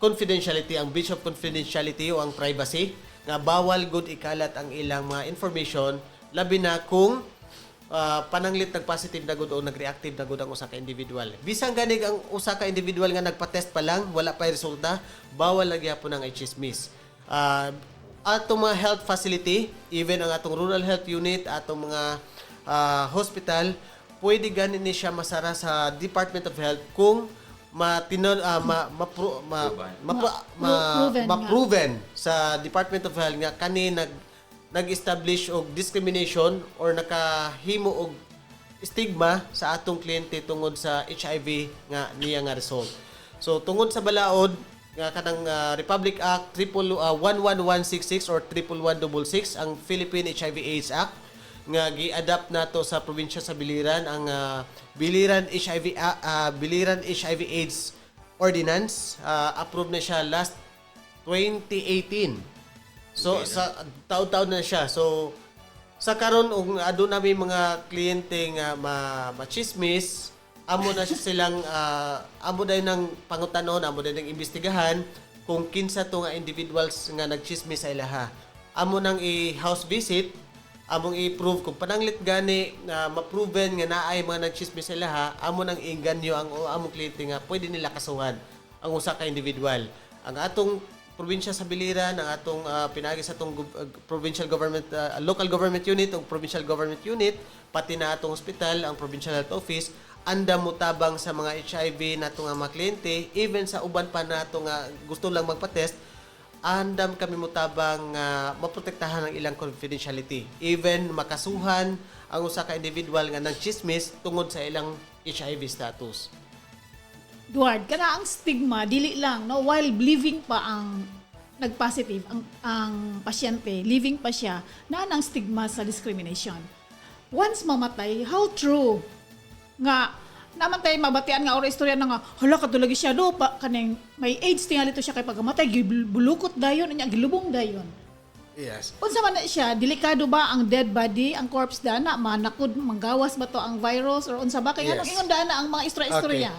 confidentiality, ang breach of confidentiality o ang privacy, nga bawal good ikalat ang ilang mga information labi na kung pananglit nag-positive na good o nag-reactive na good ang usa ka individual. Bisang ganig ang usa ka individual nga nagpa-test pa lang, wala pa resulta, bawal lagi po nang i-chismis. Atong mga health facility, even ang atong rural health unit, atong mga hospital, pwede ganin ni siya masara sa Department of Health kung ma-proven sa Department of Health nga kani nag-establish og discrimination or nakahimo og stigma sa atong kliyente tungod sa HIV nga niya nga result. So tungod sa balaod nga kanang Republic Act 11166 or 11166 ang Philippine HIV/AIDS Act nga gi-adapt nato sa probinsya sa Biliran ang Biliran HIV/AIDS Ordinance. Approved na siya last 2018. So Okay, sa taon-taon na siya. So sa karon og aduna may mga kliyente nga machismis, amo na silang amo dai nang pangutanon, amo dai nang imbestigahan kung kinsa to nga individuals nga nagchismis sa ilaha. Amo nang i-house visit, among i-prove kung pananglit gani na ma-proven nga naay mga nagchismis sa ilaha, amo nang inganyo ang among kliyente nga pwede nila kasuhan ang usa ka individual. Ang atong probinsya sa Biliran, ang atong pinagi sa atong provincial government, local government unit o provincial government unit, pati na atong hospital, ang provincial health office, anda mo tabang sa mga HIV nato nga mga kliyente, even sa uban pa nato nga gusto lang magpa-test, andam kami mutabang maprotektahan ang ilang confidentiality. Even makasuhan ang usa ka individual nga nagchismis tungod sa ilang HIV status. Duard, kana ang stigma dili lang no while living pa ang nag-positive ang pasyente, living pa siya, na ang stigma sa discrimination. Once mamatay, how true nga naman tayo mabatian nga or istorya na nga hala katulagi siya do pa kaning may AIDS tingali to siya kay pagamatay gibulukot dayon nya gilubong dayon. Yes. Unsa man na siya, delikado ba ang dead body, ang corpse dana, manakod, manggawas ba to ang virus or unsa ba kay Yes. anong ingon dana ang mga istorya-istorya?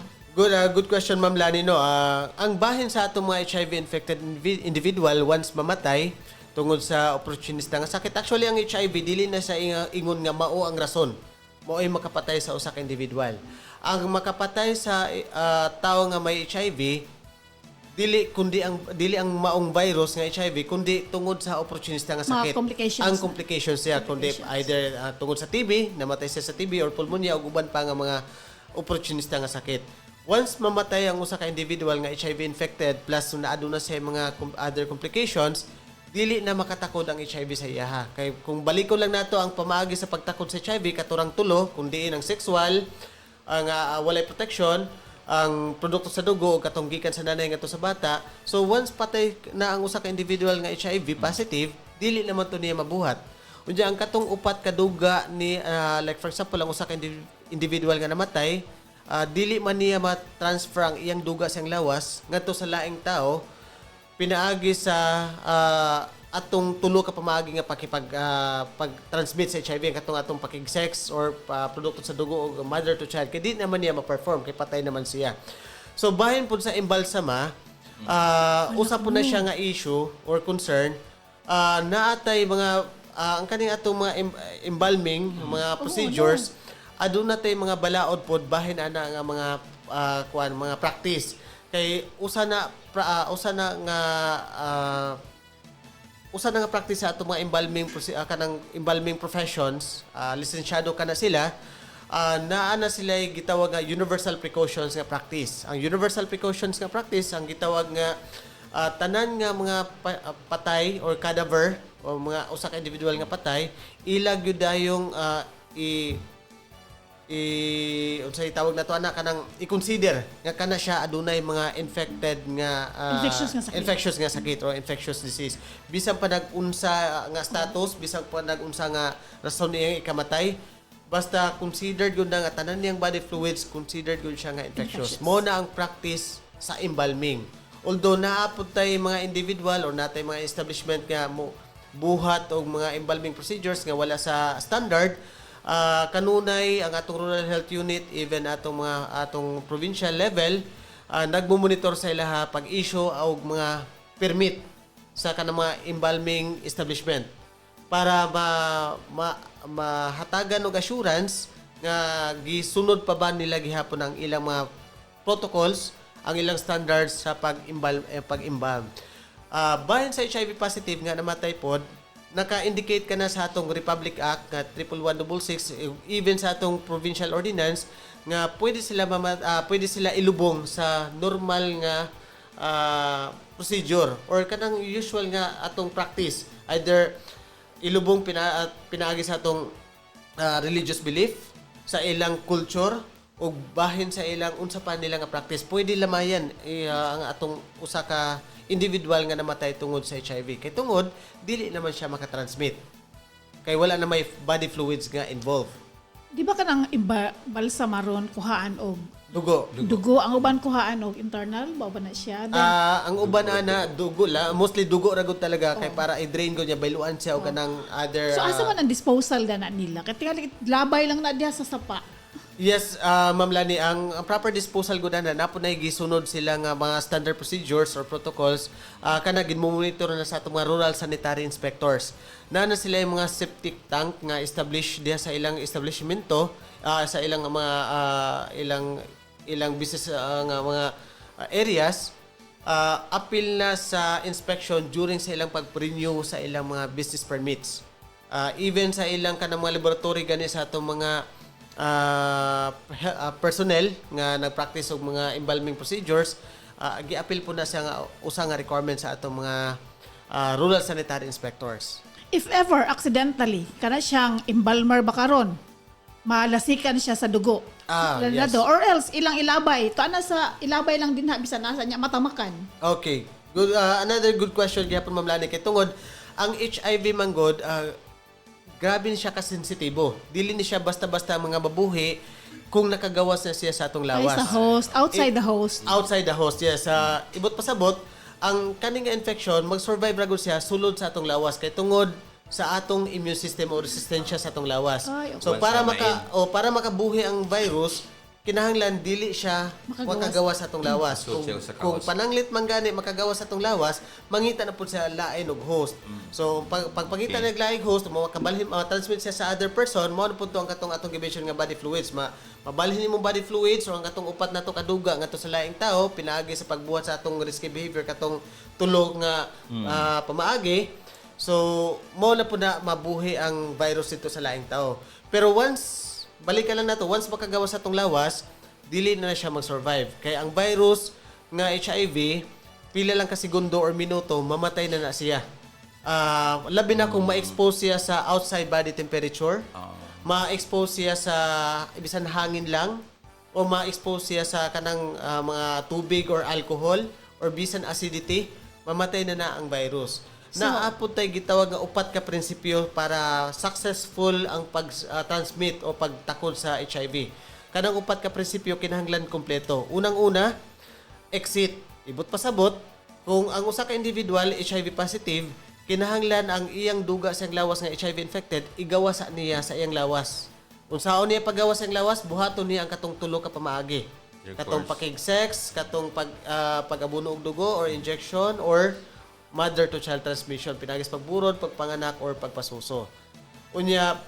Good question, Ma'am Lani. No? Ang bahin sa atong mga HIV-infected individual once mamatay tungod sa opportunista nga sakit. Actually, ang HIV, dili na sa ingon nga mao ang rason. Mao ay makapatay sa usa ka individual. Ang makapatay sa tao nga may HIV, dili ang maong virus nga HIV kundi tungod sa opportunista nga sakit. Mga complications. Ang complications siya kundi either tungod sa TB, namatay siya sa TB or pulmonya o uban pa nga mga opportunista nga sakit. Once mamatay ang usa ka individual nga HIV infected plus naaduna sa mga other complications, dili na makatakod ang HIV sa iyaha. Kay kung balikon lang nato ang pamaagi sa pagtakod sa HIV katurang tulo kundi ang sexual, ang walay protection, ang produkto sa dugo o katong gikan sa nanay ngadto sa bata. So once patay na ang usa ka individual nga HIV positive, dili naman to niya mabuhat. Unya ang katong upat ka duga ni like for example ang usa ka individual nga namatay, dili man niya ma-transfer ang iyang duga sa iyang lawas ngadto sa laing tao pinaagi sa atong tulo ka pamaagi nga pag-transmit sa HIV ang katong atong pakig-sex or produkto sa dugo o mother to child kay di naman niya ma-perform kay patay naman siya. So bahin pud sa embalsama, usa po na siya nga issue or concern, naatay mga ang kaning atong mga embalming, mga procedures, aduna tay mga balaod pod bahin ana nga mga mga practice kay usa na nga practice sa atong mga embalming professions, lisensyado kana sila, naana sila gitawag nga universal precautions nga practice. Ang universal precautions nga practice ang gitawag nga tanan nga mga patay or cadaver o mga usa ka individual nga patay ilag gyud dayong unsay tawag nato ana kanang i-consider nga kana siya adunay mga infected nga infectious nga sakit or infectious disease bisan pa nag-unsa nga status, bisan pa nag-unsa nga rason niyang ikamatay, basta considered gyud na nga tanan niyang body fluids considered gyud siya nga infectious. Mo na ang practice sa embalming. Although naapod tay mga individual or natay mga establishment nga mo buhat og mga embalming procedures nga wala sa standard, kanunay ang atong rural health unit even atong provincial level nagmo-monitor sa ilaha pag-issue og mga permit sa kanang mga embalming establishment para mahatagan og assurance nga gisunod pa ba nila gihapon ang ilang mga protocols, ang ilang standards sa pag-embalm. Bahin sa HIV positive nga namatay pod, naka-indicate ka na sa atong Republic Act nga 11166, even sa atong provincial ordinance nga pwede sila ilubong sa normal nga procedure or kanang usual nga atong practice, either ilubong pinaagi sa atong religious belief, sa ilang culture o bahin sa ilang unsa pa nila nga practice. Pwede lamayan ang atong usa ka individual nga namatay tungod sa HIV. Kay tungod, dili naman siya makatransmit. Kay wala na may body fluids nga involved. Di ba kanang balsa maron kuhaan og Dugo. ang uban kuhaan og internal ba na siya? Ang uban ana dugo la, mostly dugo ra gud talaga kay para i-drain gud niya bayluan siya og kanang other. So asa man ang disposal na nila? Kay tingali labay lang na diha sa sapa. Yes, Ma'am Lani, ang proper disposal gud na napo na gisunod sila nga mga standard procedures or protocols kana ginmonitor na sa atong mga rural sanitary inspectors. Na sila yung mga septic tank nga established diha sa ilang establishmento, sa ilang mga ilang business nga mga areas, appeal na sa inspection during sa ilang pag-renew sa ilang mga business permits. Even sa ilang kanang mga laboratory gani sa atong mga personnel nga nagpractice og mga embalming procedures, gi-appeal po na siya nga usa nga requirement sa atong mga rural sanitary inspectors. If ever, accidentally, kana siyang embalmer ba karon, malasikan siya sa dugo. Yes. Or else, ilang ilabay. Ito na sa ilabay lang din ha, bisan nasa niya matamakan. Okay. Good, another good question gyapon Ma'am Lani kay tungod ang HIV manggod grabe ni siya kasensitibo. Dili ni siya basta-basta mga babuhi kung nakagawas na siya sa atong lawas. Ay, sa host, outside the host. Outside the host, yes. Ibot pasabot, ang kaning infection mag-survive ra gud siya sulod sa atong lawas kay tungod sa atong immune system o resistensya sa atong lawas. Ay, okay. So para makabuhi ang virus, kinahanglan dili siya makagawas sa atong lawas. Kung pananglit man gani makagawas sa atong lawas, mangita na pud sa lain og host. So pagpangita ng laing host, makabalhin transmit siya sa other person, mao na pud to ang katong atong gimension nga body fluids. Mabalhin nimong body fluids o ang katong upat nato kaduga ngadto sa laing tao pinaagi sa pagbuhat sa atong risky behavior katong tulog nga pamaagi. So, mo na po na mabuhi ang virus dito sa laing tao. Pero balikan lang nato, once makagawa sa itong lawas, dili na siya mag-survive. Kaya ang virus nga HIV, pila lang ka segundo or minuto, mamatay na siya. Labi na kung ma-expose siya sa outside body temperature, ma-expose siya sa ibisan hangin lang, o ma-expose siya sa kanang mga tubig or alcohol, or bisan acidity, mamatay na ang virus. Naapod tayo gitawag nga upat ka prinsipyo para successful ang pag-transmit o pagtakod sa HIV. Kanang upat ka prinsipyo kinahanglan kompleto. Unang-una, exit. Ibot pasabot, kung ang usa ka individual HIV positive, kinahanglan ang iyang duga sa lawas nga HIV infected, igawas niya sa iyang lawas. Kung saan niya paggawas sa iyang lawas, buhaton niya ang katong tulo ka pamaagi. Katong pakig-sex, katong pag-abuno og dugo or injection or mother to child transmission, pinagis pagburod, pagpanganak, or pagpasuso. Unya,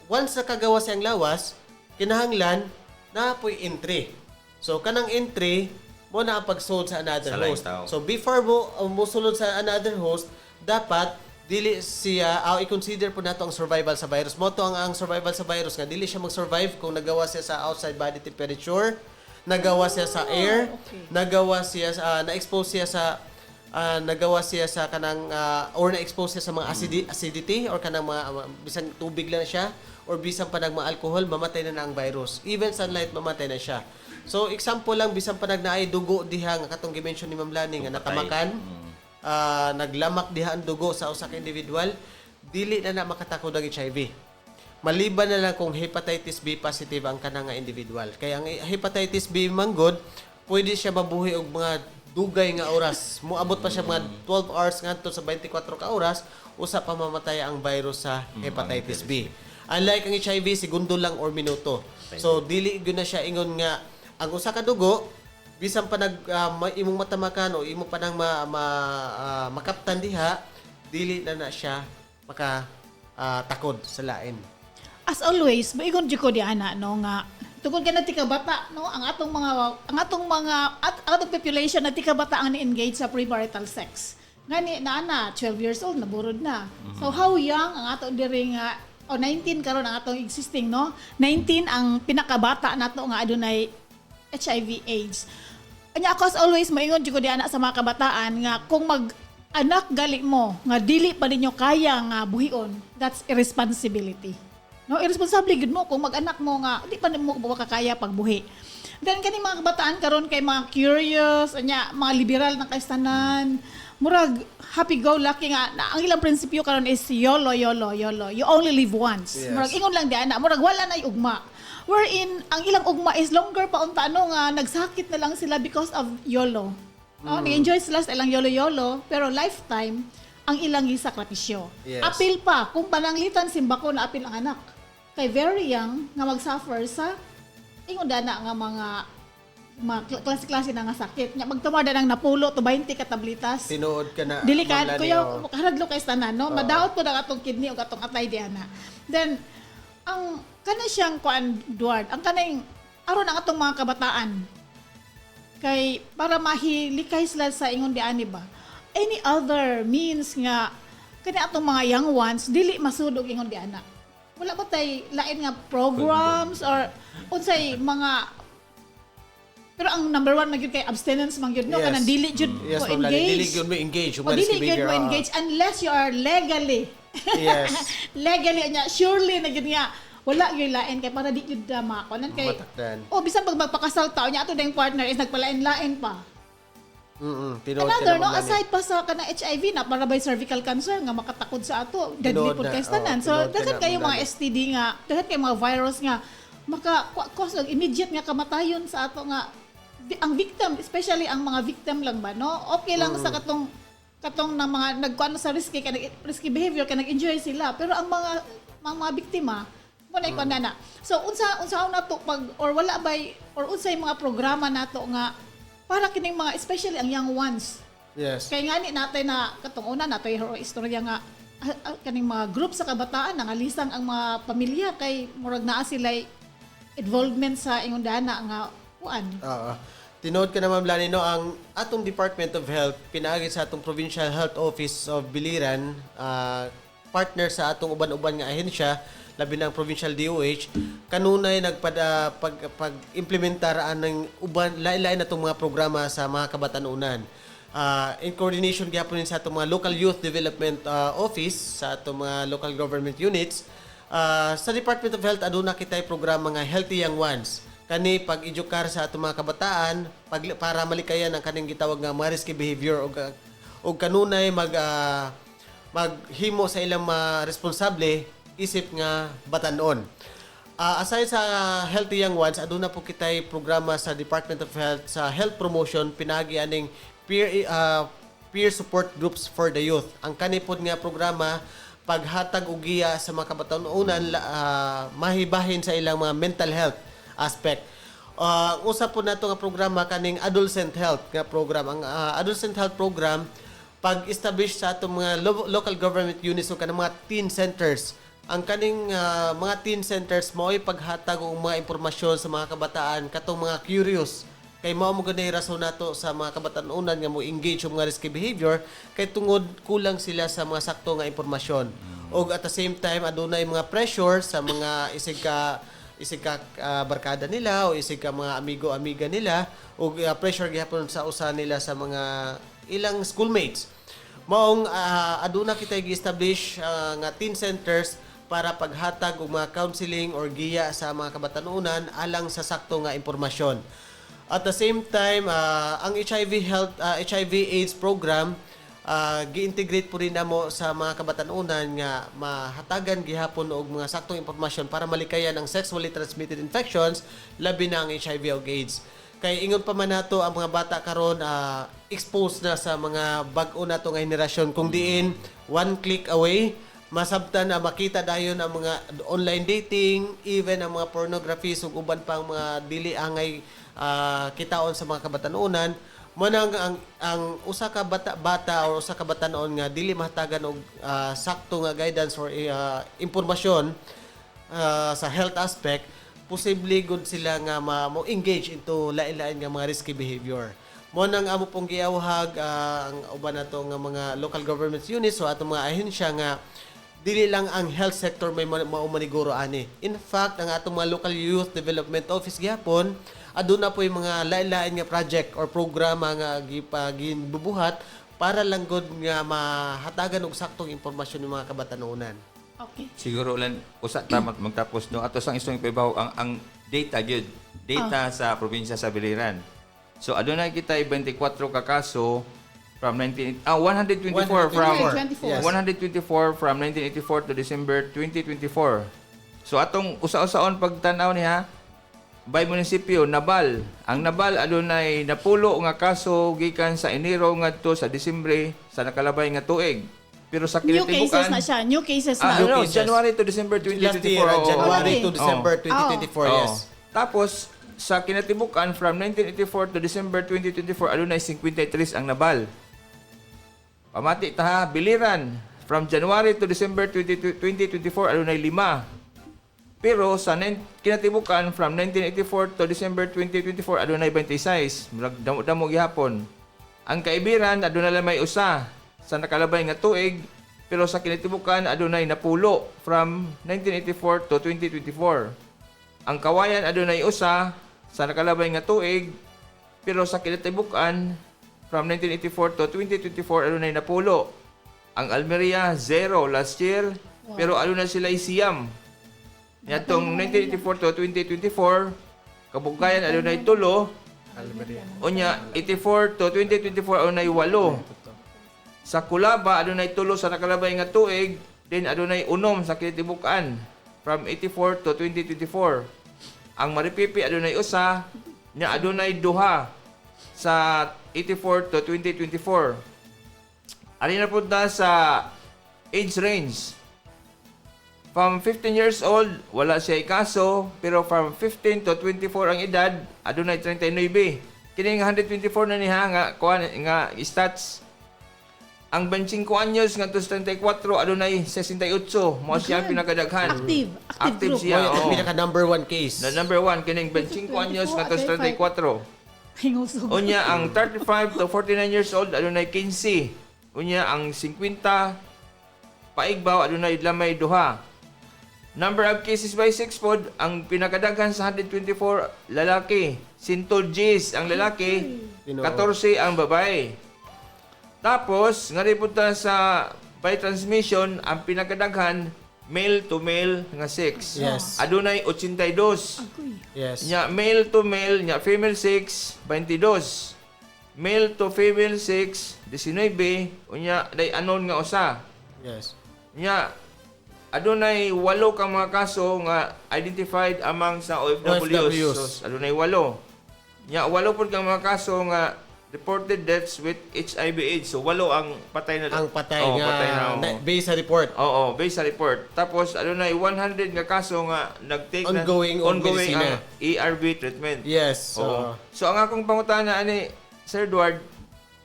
once nakagawa siyang lawas, kinahanglan na po'y entry. So, kanang entry, mo na ang pagsulod sa another host. So, before mo sulod sa another host, dapat, dili siya, i-consider po nato ang survival sa virus. Mo to ang survival sa virus, nga dili siya mag-survive kung nagawa siya sa outside body temperature, nagawa siya sa air, nagawa siya, na-expose siya sa nagawa siya sa kanang or na-expose siya sa mga acidity or kanang mga bisan tubig lang siya or bisan pa mga alcohol, mamatay na ang virus. Even sunlight, mamatay na siya. So, example lang, bisan pa naay dugo diha nga katong gimension ni Ma'am Lani nga natamakan, naglamak diha ang dugo sa usa ka individual, dili na makatakod ang HIV. Maliban na lang kung hepatitis B positive ang kanang individual. Kaya ang hepatitis B manggod, pwede siya mabuhi og mga dugay nga oras. Moabot pa siya mga 12 hours ngadto sa 24 ka oras, usa pa mamatay ang virus sa hepatitis B. Unlike ang HIV, segundo lang or minuto. So dili gyud na siya ingon nga ang usa ka dugo bisan pa imong matamakan o imo pa nang makaptan diha, dili na siya takod sa lain. As always, maingon jud ko di ana no nga tungod ka na tika bata no ang atong population na tika bata ang ni-engage sa premarital sex. Ngani na 12 years old naburod na. So how young ang ato diri nga 19 karon ang atong existing no? 19 ang pinakabata nato nga adunay HIV AIDS. Anya ako as always maingon jud ko di ana sa mga kabataan nga kung mag-anak gali mo nga dili pa ninyo kaya nga buhion, that's irresponsibility. No, irresponsible gid mo kung mag-anak mo nga di pa mo kakaya pagbuhi. Then kani mga kabataan karon kay mga curious, anya mga liberal na kaistanan, murag happy go lucky nga ang ilang prinsipyo karon is YOLO. You only live once. Yes. Murag ingon lang di ana, murag wala nay ugma. Wherein ang ilang ugma is longer pa unta nga nagsakit na lang sila because of YOLO. No, nag-enjoy sila sa ilang YOLO pero lifetime ang ilang gisakripisyo. Yes. Apil pa kung pananglitan simbako na apil ang anak. Kay very young nga mag-suffer sa ingon dana nga mga klase-klase na nga sakit. Nya magtumada nang napulo to 20 ka tablitas. Tinuod ka na. Delikado kuya karadlo kay tanan no. Madaot po na atong kidney ug atong atay diana. Then ang kana siyang kuan Duard, ang kaning aron ang atong mga kabataan kay para mahilikay sila sa ingon di ani ba. Any other means nga kani atong mga young ones dili masudog ingon di ana. wala ba tay lain nga programs or unsay mga, pero ang number one magyud kay abstinence man gyud no, Yes. kanang dili jud Yes, mo Ma'am Lani. Dili engage. gyud mo engage. O dili gyud mo engage unless you are legally. Yes. Legally nya surely na gyud nga wala gyud lain kay para di gyud makonan kay. Matakdan. O bisan pag magpakasal tao nya ato dayong partner is nagpalain-lain pa. Tinood ka Another, no, naman, Lani. aside pa sa kana HIV na para by cervical cancer nga makatakod sa ato, deadly Tinood pod na, kay tanan. oo, So, tinood ka daghan na, kayo mga Lani. STD nga, daghan kayo mga virus nga cause of immediate nga kamatayon sa ato nga ang victim, especially ang mga victim lang ba, no? Okay lang sa katong na mga nagkuan sa risky behavior kay nag-enjoy sila, pero ang mga biktima mo na ikuan na. So unsa na to pag or wala bay or unsay mga programa nato nga para kining mga especially ang young ones. Yes. Kaya nga ni natin na katong una nato yung istorya nga kaning mga group sa kabataan nga lisang ang mga pamilya kay murag naa sila involvement sa ingon dana nga kuan. Oo. Tinood ka na, Ma'am Lani, no, ang atong Department of Health, pinaagi sa atong Provincial Health Office of Biliran, partner sa atong uban-uban nga ahensya, labi ng Provincial DOH, kanunay pag-implementaraan ng lain-lain natong mga programa sa mga kabatanunan. In coordination gyapon sa atong mga Local Youth Development Office, sa atong mga local government units, sa Department of Health, aduna kitay programa nga Healthy Young Ones. Kani pag-edukar sa atong mga kabataan para malikayan ang kaning gitawag nga mga risky behavior o kanunay maghimo sa ilang mga responsable isip nga batanon. Aside sa Healthy Young Ones, aduna po kitay programa sa Department of Health sa health promotion pinagi aning peer support groups for the youth. Ang kanipod nga programa paghatag og giya sa mga kabatanunan mahibahin sa ilang mga mental health aspect. Usa po nato nga programa kaning adolescent health nga program. Ang adolescent health program pag-establish sa atong mga local government units o kanang mga teen centers. Ang kaning mga teen centers mao'y paghatag og mga impormasyon sa mga kabataan katong mga curious kay mao mo ganay rason nato sa mga kabatanunan nga mo engage sa mga risky behavior kay tungod kulang sila sa mga sakto nga impormasyon. Og at the same time adunay mga pressure sa mga isig ka barkada nila o isig ka mga amigo-amiga nila o pressure gyapon sa usa nila sa mga ilang schoolmates. Maong aduna kita gi-establish nga teen centers para paghatag og mga counseling or giya sa mga kabatanunan alang sa sakto nga impormasyon. At the same time, ang HIV AIDS program gi-integrate po rin namo sa mga kabatanunan nga mahatagan gihapon og mga saktong impormasyon para malikayan ang sexually transmitted infections labi na ang HIV o AIDS. Kay ingon pa man nato ang mga bata karon exposed na sa mga bag-o nato nga henerasyon kung diin one click away masabtan na makita dayon ang mga online dating, even ang mga pornography ug uban pang mga dili angay kitaon sa mga kabatanunan. Manang ang usa ka bata o usa ka batanon nga dili mahatagan og sakto nga guidance or impormasyon sa health aspect, posible good sila nga mo engage into lain-lain nga mga risky behavior. Mo nang amo pong giawhag ang uban nato nga mga local government units o atong mga ahensya nga dili lang ang health sector may maumaniguro ani. In fact, ang atong mga local youth development office gyapon aduna po yung mga lain-lain nga project or programa nga ginbubuhat para lang gud nga mahatagan og saktong impormasyon ng mga kabatanunan. Okay. Siguro lang usa ta magtapos no ato sang istong ibabaw ang data gyud. Data sa probinsya sa Biliran. So aduna kita 24 ka kaso from 124 from 124. 124 from 1984 to December 2024. So atong usa-usaon pagtan-aw niya by munisipyo Nabal. Ang Nabal adunay napulo nga kaso gikan sa Enero ngadto sa Disyembre sa nakalabay nga tuig. Pero sa New cases kinatibukan na siya. New cases na. New no, cases. January to December Last 2024. year, January okay. to December 2024, yes. Tapos sa kinatibukan from 1984 to December 2024 adunay 53 ang Nabal. Pamati ta ha, Biliran from January to December 2024 adunay 5. Pero sa kinatibukan from 1984 to December 2024 adunay 26. Murag damo gihapon. Ang Kaibiran adunay lang may usa sa nakalabay nga tuig pero sa kinatibukan adunay napulo from 1984 to 2024. Ang Kawayan adunay usa sa nakalabay nga tuig, pero sa kinatibukan from 1984 to 2024 adunay napulo. Ang Almeria 0 last year, pero adunay sila siyam. Nitong 1984 to 2024, Kabugayan adunay 3. Unya 84 to 2024 adunay 8. Sa Kulaba adunay 3 sa nakalabay nga tuig, then adunay 6 sa kinatibukan from 84 to 2024. Ang Maripipi adunay usa, nya adunay 2 sa 84 to 2024. Ari na punta sa age range. From 15 years old, wala siya ikaso, pero from 15 to 24 ang edad, adunay 39. Kini nga 124 na niya nga stats. Ang 25 anyos nga 34 adunay 68. Mo siya ang pinakadaghan. Active group. siya. Ang oo. pinaka number 1 case. Na number 1 kining 25 anyos nga 34. Hingusog. Unya ang 35 to 49 years old adunay 15. Unya ang 50 paigbaw adunay lamay 2. Number of cases by sex pod, ang pinakadaghan sa 124 lalaki. 100 Gs ang lalaki, 14 ang babae. Tapos, nga rin punta sa by transmission, ang pinakadaghan male to male nga sex. Yes. Adunay 82. Yes. Nya male to male, nya female sex 22. Male to female sex 19. Unya day anon nga usa. Yes. Nya adunay 8 ka mga kaso nga identified among sa OFWs. So, adunay 8. Nya 8 pud ka mga kaso nga reported deaths with HIV/AIDS. So 8 ang patay na. Ang patay Oo, nga patay na. based sa report. Oo, based sa report. Tapos adunay 100 nga kaso nga nag-take Ongoing na ongoing medicina. ang ARV treatment. Yes. Oo. So ang akong pangutana ani Sir Edward,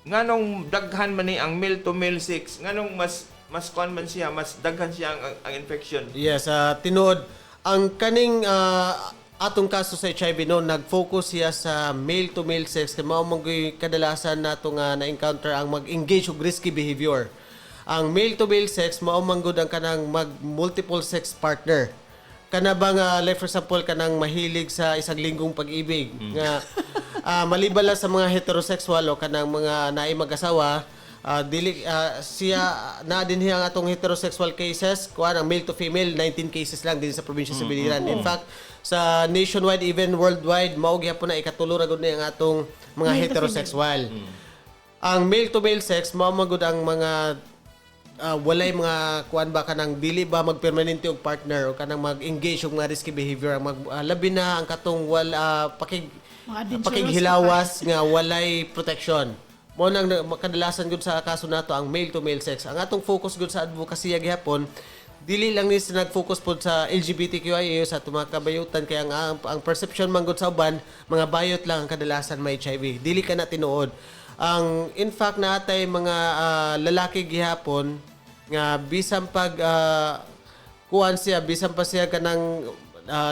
nganong daghan man ni ang male to male sex? Nganong mas kuan man siya, mas daghan siya ang infection? Yes, tinuod ang kaning atong kaso sa HIV no, nag-focus siya sa male to male sex kay mao man gyud kadalasan nato nga na-encounter ang mag-engage og risky behavior. Ang male to male sex mao man gyud ang kanang mag multiple sex partner. Kana ba nga like for example kanang mahilig sa isang linggong pag-ibig nga maliban lang sa mga heterosexual o kanang mga naay mag-asawa, siya na din ang atong heterosexual cases, kuan ang male to female 19 cases lang din sa probinsya sa Biliran. In fact, sa nationwide even worldwide mao gyapon na ikatulo ra gud ni ang atong mga Male to heterosexual. Ang male to male sex mao man gud ang mga walay mga kuan ba kanang dili ba magpermanente og partner o kanang mag-engage og mga risky behavior labi na ang katong Mga dangerous pakighilawas nga walay protection. Mo nang kadalasan gud sa kaso nato ang male to male sex. Ang atong focus gud sa advocacy gihapon dili lang ni nag-focus pod sa LGBTQIA sa tumakabayutan kaya ang perception man gud sa uban mga bayot lang ang kadalasan may HIV. Dili ka na tinuod. Ang in fact natay mga lalaki gihapon nga bisan pag kuan siya bisan pa siya kanang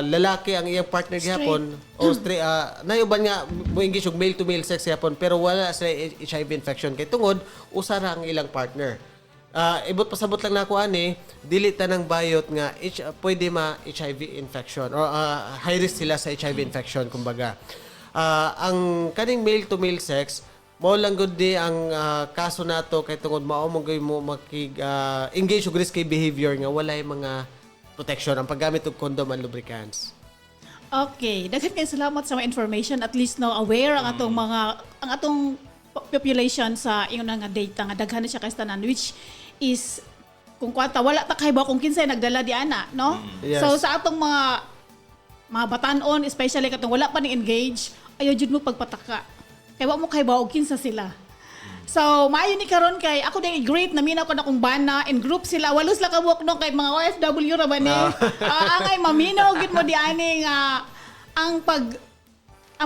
lalaki ang iyang partner gihapon o straight nayuban nga mo engage og male to male sex gihapon pero wala sa HIV infection kay tungod usa ra ang ilang partner. Ibot pasabot lang nako ani dili tanang bayot nga pwede ma HIV infection or high risk sila sa HIV infection kumbaga. Ang kaning male to male sex mao lang gud di ang kaso nato kay tungod mao mo makig engage og risky behavior nga walay mga protection ang paggamit og condom and lubricants. Okay, daghan kay salamat sa mga information, at least now aware ang atong population sa ingon nga data nga daghan na siya kay tanan, which is kung kwanta wala ta kay ba kung kinsay nagdala di ana, no? Yes. So sa atong mga batanon, especially katong wala pa ni engage, ayaw jud mo pagpataka. Kay wa mo kay ba og kinsa sila. So, maayo ni karon kay ako ding great na minaw ko na kung bana in group sila walos la kabuk no kay mga OFW ra ba ni. Angay maminaw gid mo di ani nga ang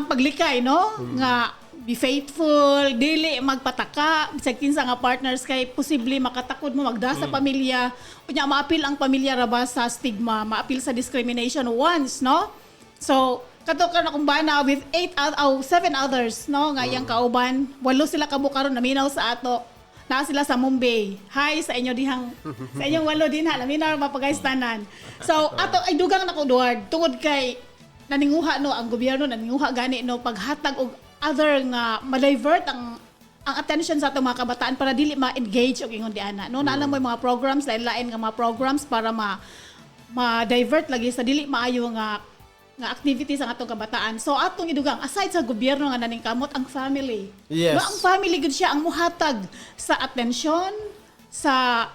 paglikay no nga be faithful, dili magpataka sa kinsa nga partners kay posible makatakod mo magda sa pamilya unya maapil ang pamilya ra ba sa stigma, maapil sa discrimination once no. So kato ka na kung bana with 7 others no nga iyang kauban, walo sila kabukaron naminaw sa ato na sila sa Mumbai. Hi sa inyo dihang sa inyong walo din ha, laminar mapagay tanan. So ato ay dugang nako Duard tungod kay naninguha no ang gobyerno naninguha gani no paghatag og other nga ma-divert ang attention sa atong mga kabataan para dili ma-engage og ingon di ana. No naalam mo yung mga programs lain-lain nga mga programs para ma-divert lagi sa dili maayo nga activities ang atong kabataan. So atong idugang aside sa gobyerno nga naningkamot ang family. Yes. No, ang family gud siya ang muhatag sa atensyon sa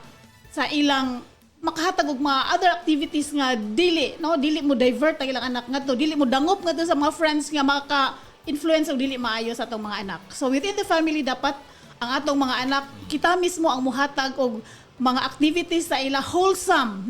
ilang makahatag og mga other activities nga dili mo divert ang ilang anak ngadto, dili mo dangop ngadto sa mga friends nga maka-influence og dili maayo sa atong mga anak. So within the family dapat ang atong mga anak kita mismo ang muhatag og mga activities sa ila wholesome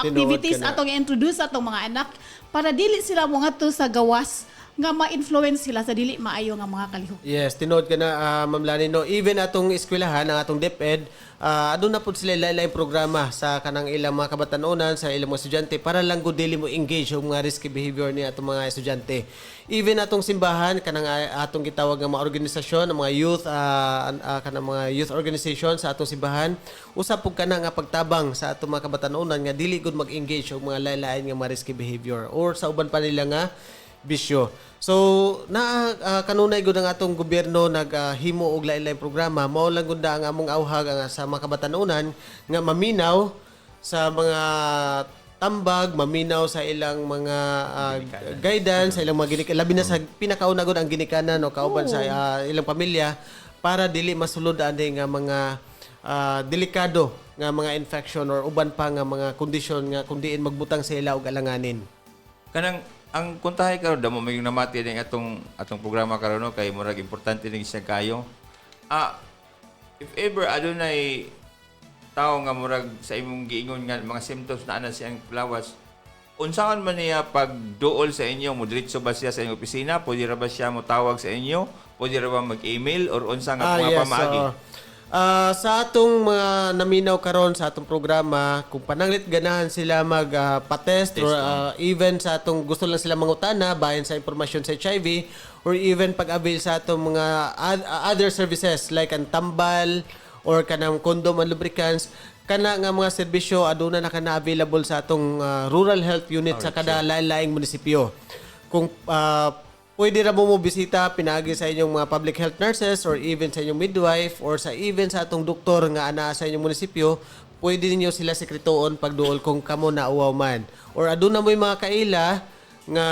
activities ka na. atong i-introduce sa atong mga anak para dili sila mo ngadto sa gawas nga ma-influence sila sa dili maayo nga mga kalihok. Yes, tinood ka na, Ma'am Lani, no? Even atong eskwelahan, ang atong DepEd, adun na po sila lain-lain programa sa kanang ilang mga kabatanunan, sa ilang mga estudyante, para lang good dili mo engage yung mga risky behavior ni atong mga estudyante. Even atong simbahan, kanang atong gitawag nga mga organisasyon, ang mga youth, kanang mga youth organization sa atong simbahan, usap po ka na nga pagtabang sa atong mga kabatanunan nga dili good mag-engage yung mga lain-lain nga mga risky behavior or sa uban pa nila nga bisyo. So, kanunay gud ang atong gobyerno naghimo og lain-lain programa. Mao lang gud ang among awhag sa mga kabatanunan nga maminaw sa mga tambag, maminaw sa ilang mga guidance, sa ilang mga labi na sa pinakauna gud ang ginikanan o kauban sa ilang pamilya para dili masulod ani nga mga delikado nga mga infection or uban pa nga mga kondisyon nga kung diin magbutang sa ila og alanganin. Kanang ang kuntahay karon damo may namati ning atong programa karon no kay murag importante ning siya kayo. If ever adunay tao nga murag sa imong giingon nga mga symptoms na ana siyang lawas, unsaon man niya pagduol sa inyo, mo diretso ba siya sa inyong opisina, pwede ra ba siya mo tawag sa inyo, pwede ra ba mag-email or unsa nga mga pamaagi? Sa atong mga naminaw karon sa atong programa, kung pananglit ganahan sila mag-patest or even sa atong gusto lang sila mangutana bahin sa impormasyon sa HIV or even pag-avail sa atong mga other services like ang tambal or kanang condom and lubricants, kana nga mga serbisyo aduna na kana available sa atong rural health unit sa kada lain-laing munisipyo. Kung pwede ra mo bisita pinaagi sa inyong mga public health nurses or even sa inyong midwife or sa even sa atong doktor nga ana sa inyong munisipyo, pwede ninyo sila sekretoon pagduol kung kamo na uwaw man. Or aduna mo yung mga kaila nga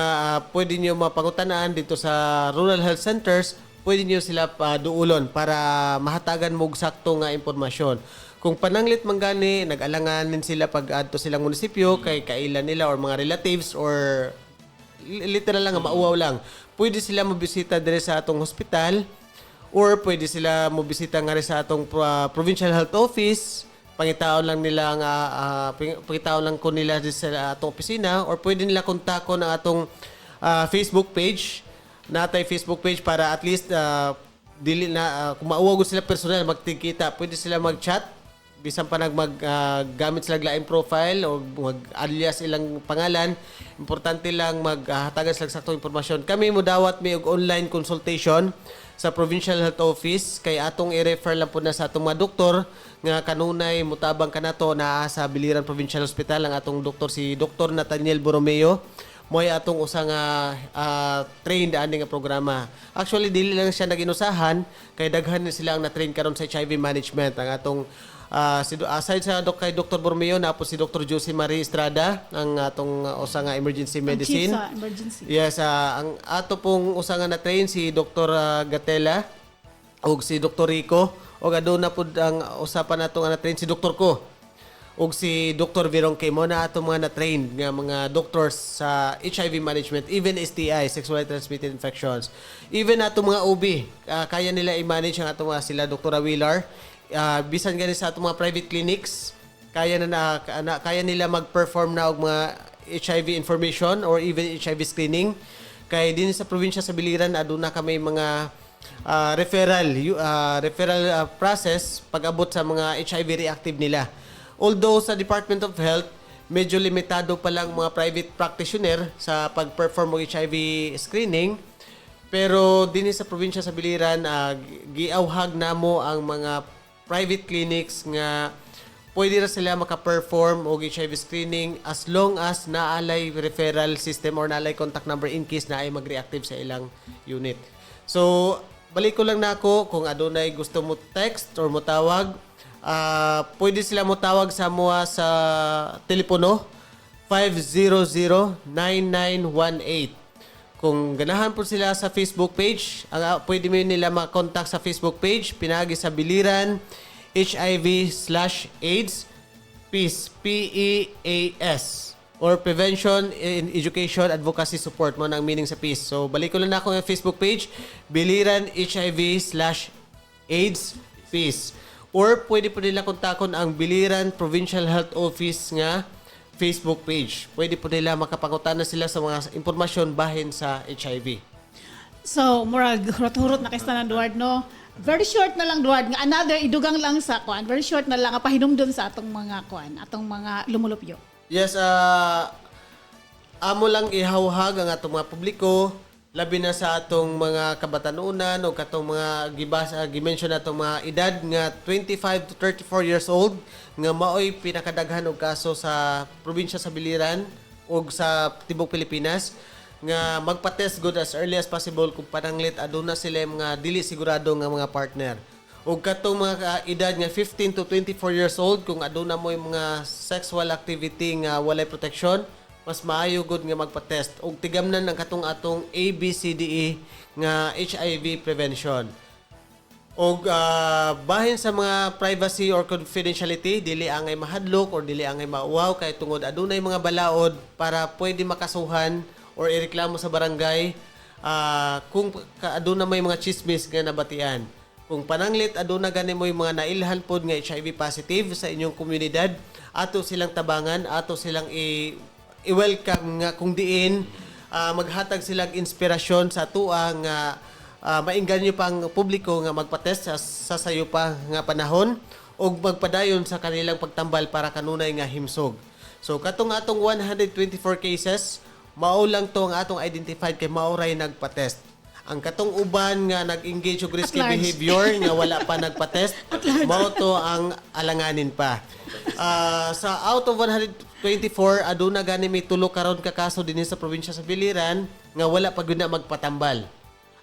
pwede niyo mapangutanaan dito sa rural health centers, pwede niyo sila duulon para mahatagan mo og sakto nga impormasyon. Kung pananglit man gani, nag-alanganin sila pag adto silang munisipyo kay kaila nila or mga relatives or literal lang mauwaw lang, pwede sila mobisita dire sa atong hospital or pwede sila mobisita nga rin sa atong provincial health office. Pangitaon lang nila nga pangitaon lang ko nila sa atong opisina or pwede nila kontakon ang atong Facebook page. Natay Facebook page para at least dili na kung mauwaw sila personal magtingkita, pwede sila mag-chat bisan pa gamit sila laing profile o mag-alias ilang pangalan. Importante lang maghatagan sila sa saktong impormasyon. Kami mo dawat may og online consultation sa Provincial Health Office kay atong i-refer lang po na sa atong mga doktor nga kanunay mutabang kanato naa sa Biliran Provincial Hospital ang atong doktor si Dr. Nathaniel Borromeo. Mo'y atong usa nga trained ani nga programa. Actually dili lang siya naginusahan kay daghan sila ang na-train karon sa HIV management. Ang atong aside sa kay Dr. Borromeo na po si Dr. Josie Marie Estrada ang atong usa nga emergency medicine. Chief sa emergency. Yes, ang ato pong usa nga na-train si Dr. Gatela ug si Dr. Rico ug aduna pud ang usapan nato nga na-train si Dr. Ko ug si Dr. Virong K. Mo na ato mga na-train nga mga doctors sa HIV management, even STI, sexually transmitted infections. Even ato mga OB, kaya nila i-manage ang ato mga sila Dr. Awilar. Bisan gani sa atong mga private clinics, kaya nila mag-perform na og mga HIV information or even HIV screening. Kay din sa probinsya sa Biliran aduna kami mga referral process pag-abot sa mga HIV reactive nila. Although sa Department of Health medyo limitado pa lang mga private practitioner sa pag-perform ng HIV screening, pero din sa probinsya sa Biliran giawhag namo ang mga private clinics nga pwede ra sila maka-perform og HIV screening as long as naalay referral system or naalay contact number in case na ay mag-reactive sa ilang unit. So, balik ko lang nako kung adunay gusto mo text or mo tawag, pwede sila mo tawag sa mua sa telepono 500-9918. Kung ganahan po sila sa Facebook page, pwede mo nila makakontakt sa Facebook page, pinagi sa Biliran HIV/AIDS PEAS, PEAS, or Prevention in Education Advocacy Support mo ang meaning sa PEAS. So, balik ko lang na ako yung Facebook page, Biliran HIV/AIDS PEAS. Or pwede po nila kontakon ang Biliran Provincial Health Office nga Facebook page. Pwede po nila makapangutan na sila sa mga impormasyon bahin sa HIV. So, murag hurot-hurot na kaysa ng Duard, no? Very short na lang, Duard. Nga another, idugang lang sa kuan. Very short na lang, pahinumdum sa atong mga kuan, atong mga lumulupyo. Yes, amo lang ihawhag ang atong mga publiko, labi na sa atong mga kabatanunan o katong mga gimension atong mga edad nga 25 to 34 years old nga maoy pinakadaghan og kaso sa probinsya sa Biliran o sa tibok Pilipinas nga magpa-test good as early as possible kung pananglit aduna sila mga dili sigurado nga mga partner. O katong mga edad nga 15 to 24 years old kung aduna mo yung mga sexual activity nga walay protection, mas maayo gud nga magpa-test og tigamnan ang katong atong ABCDE nga HIV prevention. Og bahin sa mga privacy or confidentiality, dili angay mahadlok or dili angay mauwaw kay tungod adunay mga balaod para pwede makasuhan or ireklamo sa barangay kung aduna may mga chismis nga nabatian. Kung pananglit aduna gani mo yung mga nailhan pod nga HIV positive sa inyong komunidad, ato silang tabangan, ato silang i-welcome nga kung diin maghatag silang inspirasyon sa tuwa nga mainggan nyo pang publiko nga magpa-test sa sayo pa nga panahon o magpadayon sa kanilang pagtambal para kanunay nga himsog. So katong atong 124 cases, mao lang to ang atong identified kay maoray nagpa-test. Ang katong uban nga nag-engage og risky behavior nga wala pa nagpa-test, mao to ang alanganin pa. Sa out of 124, aduna gani may tulo karon ka kaso dinhi sa probinsya sa Biliran nga wala pa gyud na magpatambal.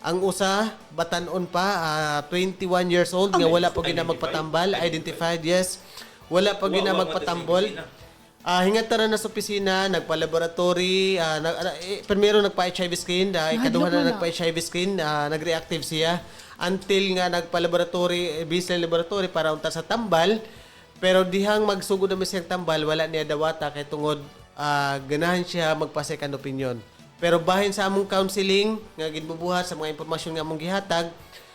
Ang usa batan-on pa 21 years old nga wala pa gyud na magpatambal, identified, yes. Wala pa gyud na magpatambol. Hingatan na sa opisina, nagpa-laboratory, primero nagpa-HIV screen, ikaduha na nagpa-HIV screen, nag-reactive siya. Until nga nagpa-laboratory, baseline laboratory para unta sa tambal. Pero dihang magsugod na siyang tambal, wala niya dawata kay tungod ganahan siya magpa-second opinion. Pero bahin sa among counseling, nga ginbubuhat sa mga impormasyon nga among gihatag,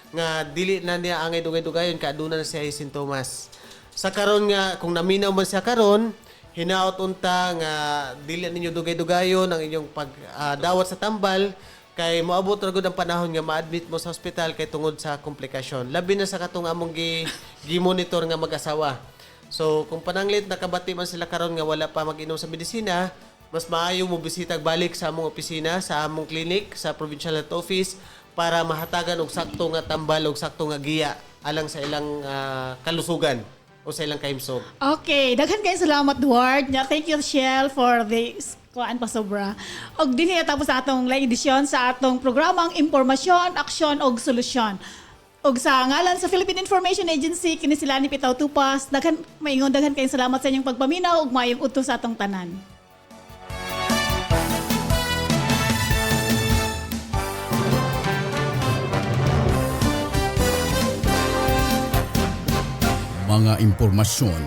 nga dili na niya angay dugay-dugayon, kaaduna na siya sintomas. Sa karon nga, kung naminaw man siya karon, hinaot unta nga dili ninyo dugay-dugayon ang inyong pagdawat sa tambal kay moabot ra gud ang panahon nga ma-admit mo sa ospital kay tungod sa komplikasyon. Labi na sa katong among gi-monitor nga mag-asawa. So kung pananglit nakabati man sila karon nga wala pa mag-inom sa medisina, mas maayo mo bisitag balik sa among opisina, sa among clinic, sa Provincial Health Office para mahatagan og sakto nga tambal og sakto nga giya alang sa ilang kalusugan o sa ilang kahimsog. Okay, daghan kayo salamat, Duard. Thank you, Shell, for this kuan pa sobra. Og dinhi tapos sa atong live edisyon sa atong programang Impormasyon, Aksyon og Solusyon. Og sa ngalan sa Philippine Information Agency, kini sila ni Pitaw Tupas, daghan kayong salamat sa inyong pagpaminaw ug maayong utos sa atong tanan. Mga impormasyon